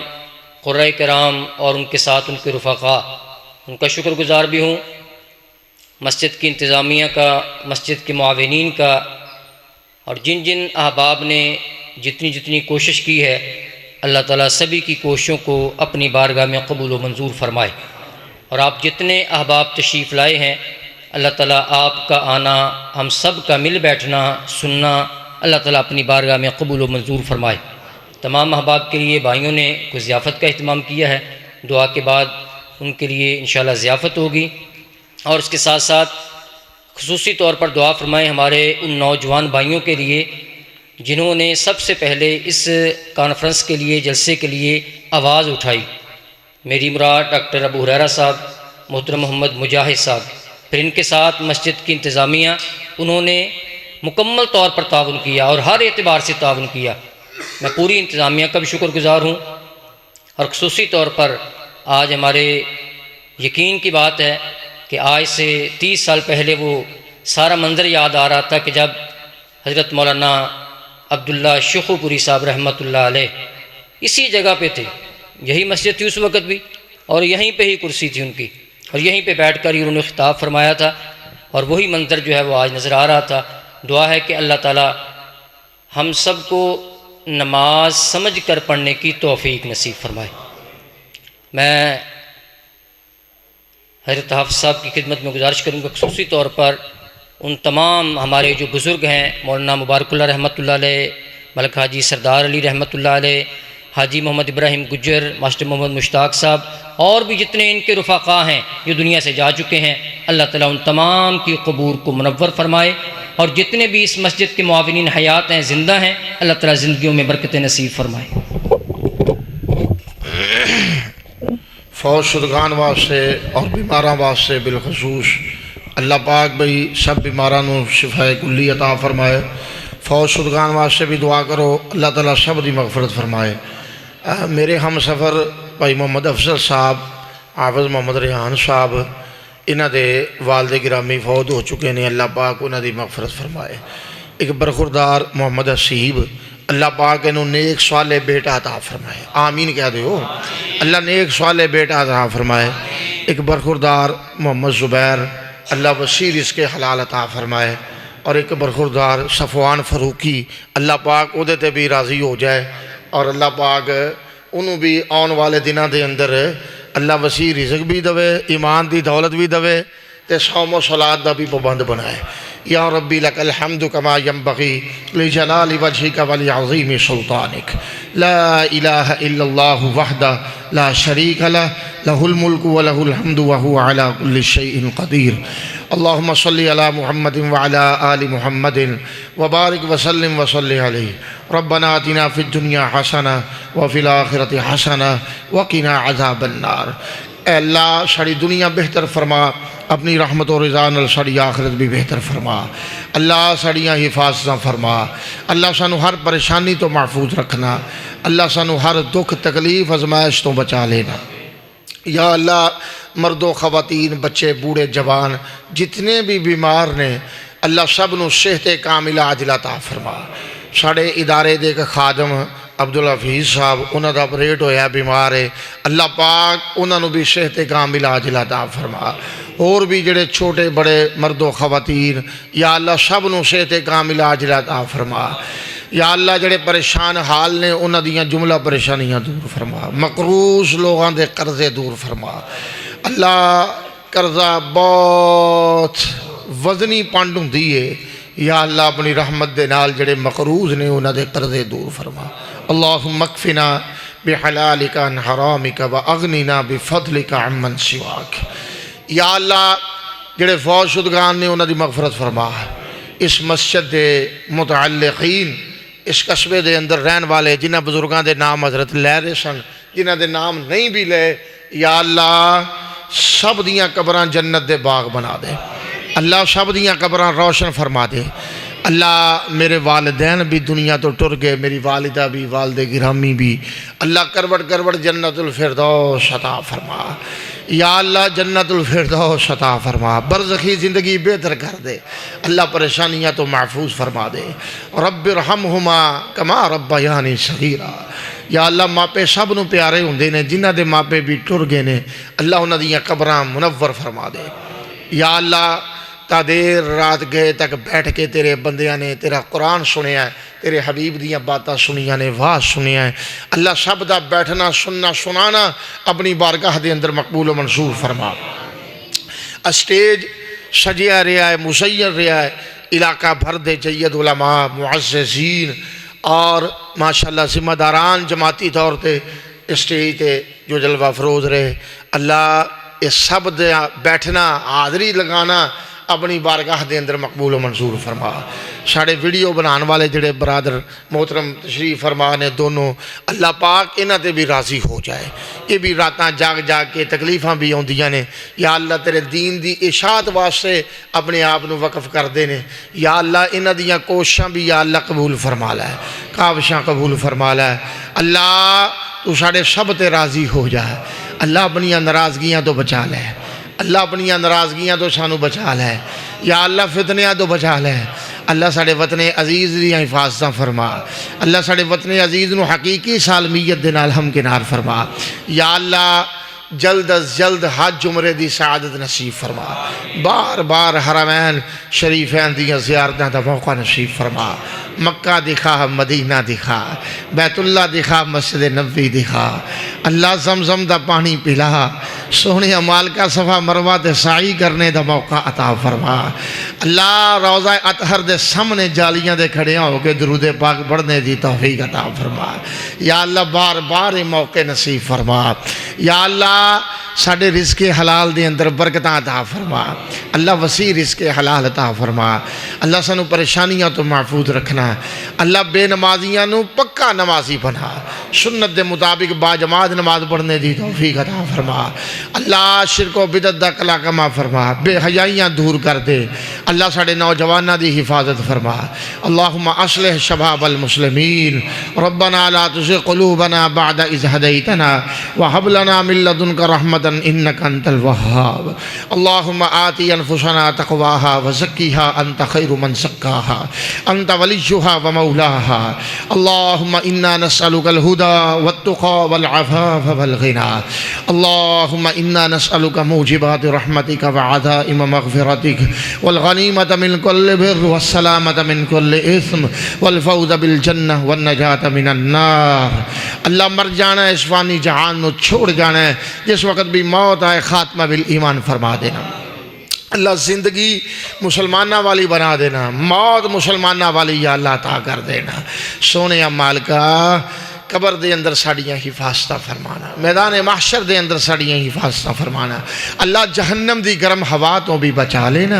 قرۂ کرام اور ان کے ساتھ ان کے رفقاء ان کا شکر گزار بھی ہوں. مسجد کی انتظامیہ کا، مسجد کے معاونین کا، اور جن جن احباب نے جتنی جتنی کوشش کی ہے، اللہ تعالیٰ سبھی کی کوششوں کو اپنی بارگاہ میں قبول و منظور فرمائے. اور آپ جتنے احباب تشریف لائے ہیں، اللہ تعالیٰ آپ کا آنا، ہم سب کا مل بیٹھنا، سننا، اللہ تعالیٰ اپنی بارگاہ میں قبول و منظور فرمائے. تمام احباب کے لیے بھائیوں نے کوئی ضیافت کا اہتمام کیا ہے. دعا کے بعد ان کے لیے انشاءاللہ ضیافت ہوگی، اور اس کے ساتھ ساتھ خصوصی طور پر دعا فرمائیں ہمارے ان نوجوان بھائیوں کے لیے جنہوں نے سب سے پہلے اس کانفرنس کے لیے، جلسے کے لیے آواز اٹھائی۔ میری مراد ڈاکٹر ابو ہریرہ صاحب، محترم محمد مجاہد صاحب، پھر ان کے ساتھ مسجد کی انتظامیہ، انہوں نے مکمل طور پر تعاون کیا اور ہر اعتبار سے تعاون کیا۔ میں پوری انتظامیہ کا بھی شکر گزار ہوں، اور خصوصی طور پر آج ہمارے یقین کی بات ہے کہ آج سے 30 سال پہلے وہ سارا منظر یاد آ رہا تھا کہ جب حضرت مولانا عبداللہ شیخو پوری صاحب رحمۃ اللہ علیہ اسی جگہ پہ تھے، یہی مسجد تھی اس وقت بھی، اور یہیں پہ ہی کرسی تھی ان کی، اور یہیں پہ بیٹھ کر ہی انہوں نے خطاب فرمایا تھا، اور وہی منظر جو ہے وہ آج نظر آ رہا تھا۔ دعا ہے کہ اللہ تعالی ہم سب کو نماز سمجھ کر پڑھنے کی توفیق نصیب فرمائے۔ میں حضرت حافظ صاحب کی خدمت میں گزارش کروں گا خصوصی طور پر ان تمام ہمارے جو بزرگ ہیں، مولانا مبارک اللہ رحمۃ اللہ علیہ، ملک حاجی سردار علی رحمۃ اللہ علیہ، حاجی محمد ابراہیم گجر، ماسٹر محمد مشتاق صاحب، اور بھی جتنے ان کے رفقا ہیں جو دنیا سے جا چکے ہیں، اللہ تعالیٰ ان تمام کی قبور کو منور فرمائے، اور جتنے بھی اس مسجد کے معاونین حیات ہیں، زندہ ہیں، اللہ تعالیٰ زندگیوں میں برکت نصیب فرمائے۔ فوج شدگان واسطے اور بیماراں واسطے بالخصوص اللہ پاک بھئی سب بیماراں نو شفا کلی عطا فرمائے۔ فوج شدگان واسطے بھی دعا کرو اللہ تعالیٰ سب دی مغفرت فرمائے۔ میرے ہم سفر بھائی محمد افضل صاحب، حافظ محمد ریحان صاحب، انہاں دے والد گرامی فوت ہو چکے ہیں، اللہ پاک انہاں دی مغفرت فرمائے۔ ایک برخوردار محمد حسیب، اللہ پاک انہوں نیک صالح بیٹا عطا فرمائے، آمین کہہ دیو، اللہ نیک صالح بیٹا عطا فرمائے۔ ایک برخوردار محمد زبیر، اللہ وسیع رزق حلال عطا فرمائے۔ اور ایک برخوردار صفوان فاروقی، اللہ پاک اودے تے بھی راضی ہو جائے، اور اللہ پاک انہوں بھی آن والے دنوں دے اندر اللہ وسیع رزق بھی دوے، ایمان دی دولت بھی دوے، تے صوم و صلات دا بھی پابند بنائے۔ یا ربی لک الحمد کما ینبغی لجلال وجہک ولعظیم سلطانک، لا الہ الا اللہ وحدہ لا شریک لہ، لہ الملک ولہ الحمد وہو علی کل شیء قدیر۔ اللہم صلی علی محمد وعلی آل محمد وبارک وسلم وصلی علیہ۔ ربنا آتنا فی الدنیا حسنہ وفی الآخرۃ حسنہ وقنا عذاب النار۔ اے اللہ ساری دنیا بہتر فرما، اپنی رحمت و رضا نال ساری آخرت بھی بہتر فرما۔ اللہ ساڑیاں حفاظتاں فرما، اللہ سانو ہر پریشانی تو محفوظ رکھنا، اللہ سانو ہر دکھ تکلیف آزمائش تو بچا لینا۔ یا اللہ مرد و خواتین، بچے، بوڑھے، جوان جتنے بھی بیمار نے، اللہ سب نو صحت کاملہ عاجلہ عطا فرما۔ ساڑے ادارے دے کے خادم عبدالحفیظ صاحب، انہاں دا آپریٹ ہویا، بیمار ہے، اللہ پاک انہاں نو بھی صحت کاملہ عاجلہ عطا فرما۔ اور بھی جڑے چھوٹے بڑے مرد و خواتین، یا اللہ سب نو صحت کاملہ عاجلہ عطا فرما۔ یا اللہ جڑے پریشان حال نے انہاں دیاں جملہ پریشانیاں دور فرما، مقروض لوگاں دے قرضے دور فرما۔ اللہ قرضہ بہت وزنی پانڈ ہوندی ہے، یا اللہ اپنی رحمت دے نال جڑے مقروض نے انہاں دے قرضے دور فرما۔ اللہم اکفنا بحلالک عن حرامک واغننا بفضلک عمن سواک۔ یا اللہ جڑے فوت شدگان نے انہاں دی مغفرت فرما۔ اس مسجد دے متعلقین، اس قصبے دے اندر رہن والے جنہ بزرگاں دے نام حضرت لے رہے سن، جنہ دے نام نہیں بھی لے، یا اللہ سب دیاں قبراں جنت دے باغ بنا دے، اللہ سب دیاں قبراں روشن فرما دے۔ اللہ میرے والدین بھی دنیا تو ٹر گئے، میری والدہ بھی، والد گرامی بھی، اللہ کروڑ کروڑ جنت الفردوس عطا فرما۔ یا اللہ جنت الفردوس عطا فرما، برزخی زندگی بہتر کر دے، اللہ پریشانیاں تو محفوظ فرما دے۔ رب ارحمہما کما ربیانی صغیرا۔ یا اللہ ماپے سب نو پیارے ہوندے نے، جنہ دے ماپے بھی ٹر گئے نے، اللہ انہاں دیاں قبراں منور فرما دے۔ یا اللہ تا دیر رات گئے تک بیٹھ کے تیرے بندیاں نے تیرا قرآن سنیا ہے، تیرے حبیب دیاں باتاں سنیاں نے، واز سنیا ہے، اللہ سب دا بیٹھنا سننا سنانا اپنی بارگاہ دے اندر مقبول و منصور فرما۔ اسٹیج سجیا رہا ہے، مسیر رہا ہے، علاقہ بھر دے جید علماء، معززین اور ماشاءاللہ ذمہ داران جماعتی طور تے اسٹیج تے جو جلوہ افروز رہے، اللہ اس سب دے بیٹھنا حاضری لگانا اپنی بارگاہ دے اندر مقبول و منظور فرما۔ ساڑھے ویڈیو بنان والے جڑے برادر محترم تشریف فرما نے دونوں، اللہ پاک انہاں تے بھی راضی ہو جائے۔ یہ بھی راتاں جاگ جاگ کے تکلیفاں بھی آندیاں نے، یا اللہ تیرے دین دی اشاعت واسطے اپنے آپ نو وقف کر دے نے، یا اللہ انہاں دیاں کوششاں بھی یا اللہ قبول فرما لے، کاوشاں قبول فرما لے۔ اللہ تو ساڑھے سب تے راضی ہو جائے، اللہ اپنی ناراضگیاں تو بچا لے، اللہ اپنی ناراضگیاں تو سانو بچا لے، یا اللہ فتنیاں تو بچا لے۔ اللہ ساڑے وطن عزیز دیاں حفاظتاں فرما، اللہ ساڑے وطن عزیز نو حقیقی سالمیت دے نال ہمکنار فرما، یا اللہ جلد از جلد حج عمرے دی سعادت نصیب فرما، بار بار حرمین شریفین دیاں زیارتاں دا موقع نصیب فرما، مکہ دکھا، مدینہ دکھا، بیت اللہ دکھا، مسجد نبوی دکھا، اللہ زمزم دا پانی پلا، سونے امال کا صفا مروہ تے سعی کرنے دا موقع عطا فرما، اللہ روضہ اطہر دے سامنے جالیاں دے کھڑے ہو کے درود پاک پڑھنے دی توفیق عطا فرما، یا اللہ بار بار موقع نصیب فرما، یا اللہ ساڑھے رزق حلال دے اندر برکتاں عطا فرما، اللہ وسیع رزق حلال عطا فرما، اللہ سانو پریشانیاں تو محفوظ رکھنا، اللہ بے نمازیاں نو پکا نمازی بنا، سنت دے مطابق با جماعت نماز پڑھنے دی توفیق عطا فرما، اللہ شرک و بدعت دا کلا کما فرما، بے حیائیاں دور کر دے، اللہ ساڑھے نوجوانہ دی حفاظت فرما، اللہم اصلح شباب المسلمین، ربنا لا تزغ قلوبنا بعد اذ ہدیتنا وہب لنا من لدنک رحمتا انک انت الوہاب، اللہم آتی انفسنا تقواہا وزکیہا انت خیر من زکاہا انت ولیہا ومولاہا، اللہم انا نسألک الہدى والتقى والعفاف والغنى، اللہم انا نسألک موجبات رحمتک وعزائم مغفرتک والغنیمة من کل بر والسلامة من کل اثم والفوز بالجنہ والنجاة من النار۔ اللہ مر جانا ہے اس فانی جہان نو چھوڑ جانا ہے، جس وقت بھی موت آئے خاتمہ بالایمان فرما دینا، اللہ زندگی مسلمانہ والی بنا دینا، موت مسلمانہ والی یا اللہ عطا کر دینا، سونے مالکا قبر دے اندر ساڑیاں حفاظتہ فرمانا، میدان محشر دے اندر ساڑیاں حفاظتہ فرمانا، اللہ جہنم دی گرم ہوا تو بھی بچا لینا،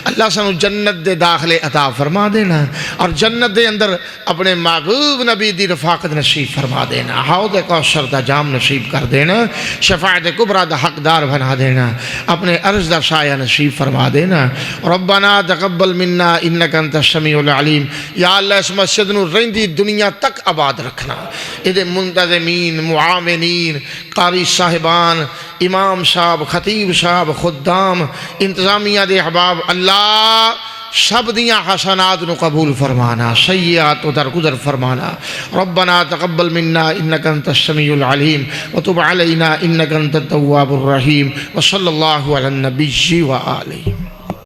اللہ سنو جنت دے داخلے عطا فرما دینا، اور جنت دے اندر اپنے محبوب نبی دی رفاقت نصیب فرما دینا، حوض کوثر دا جام نصیب کر دینا، شفاعت کبریٰ دا حقدار بنا دینا، اپنے عرض دا سایہ نصیب فرما دینا، ربنا تقبل منا انک انت السمیع العلیم، یا اللہ اس مسجد نو رہندی دنیا تک آباد رکھنا، ادھے منتظمین، معاونین، قاری صاحبان، امام صاحب، خطیب صاحب، خدام، انتظامیہ دے احباب، اللہ سب دیاں حسنات نو قبول فرمانا، سیئات و درگزر فرمانا، ربنا تقبل منا انک انت السمیع العلیم وتب علینا انک انت التواب الرحیم، وصلی اللہ علی النبی وآلہ۔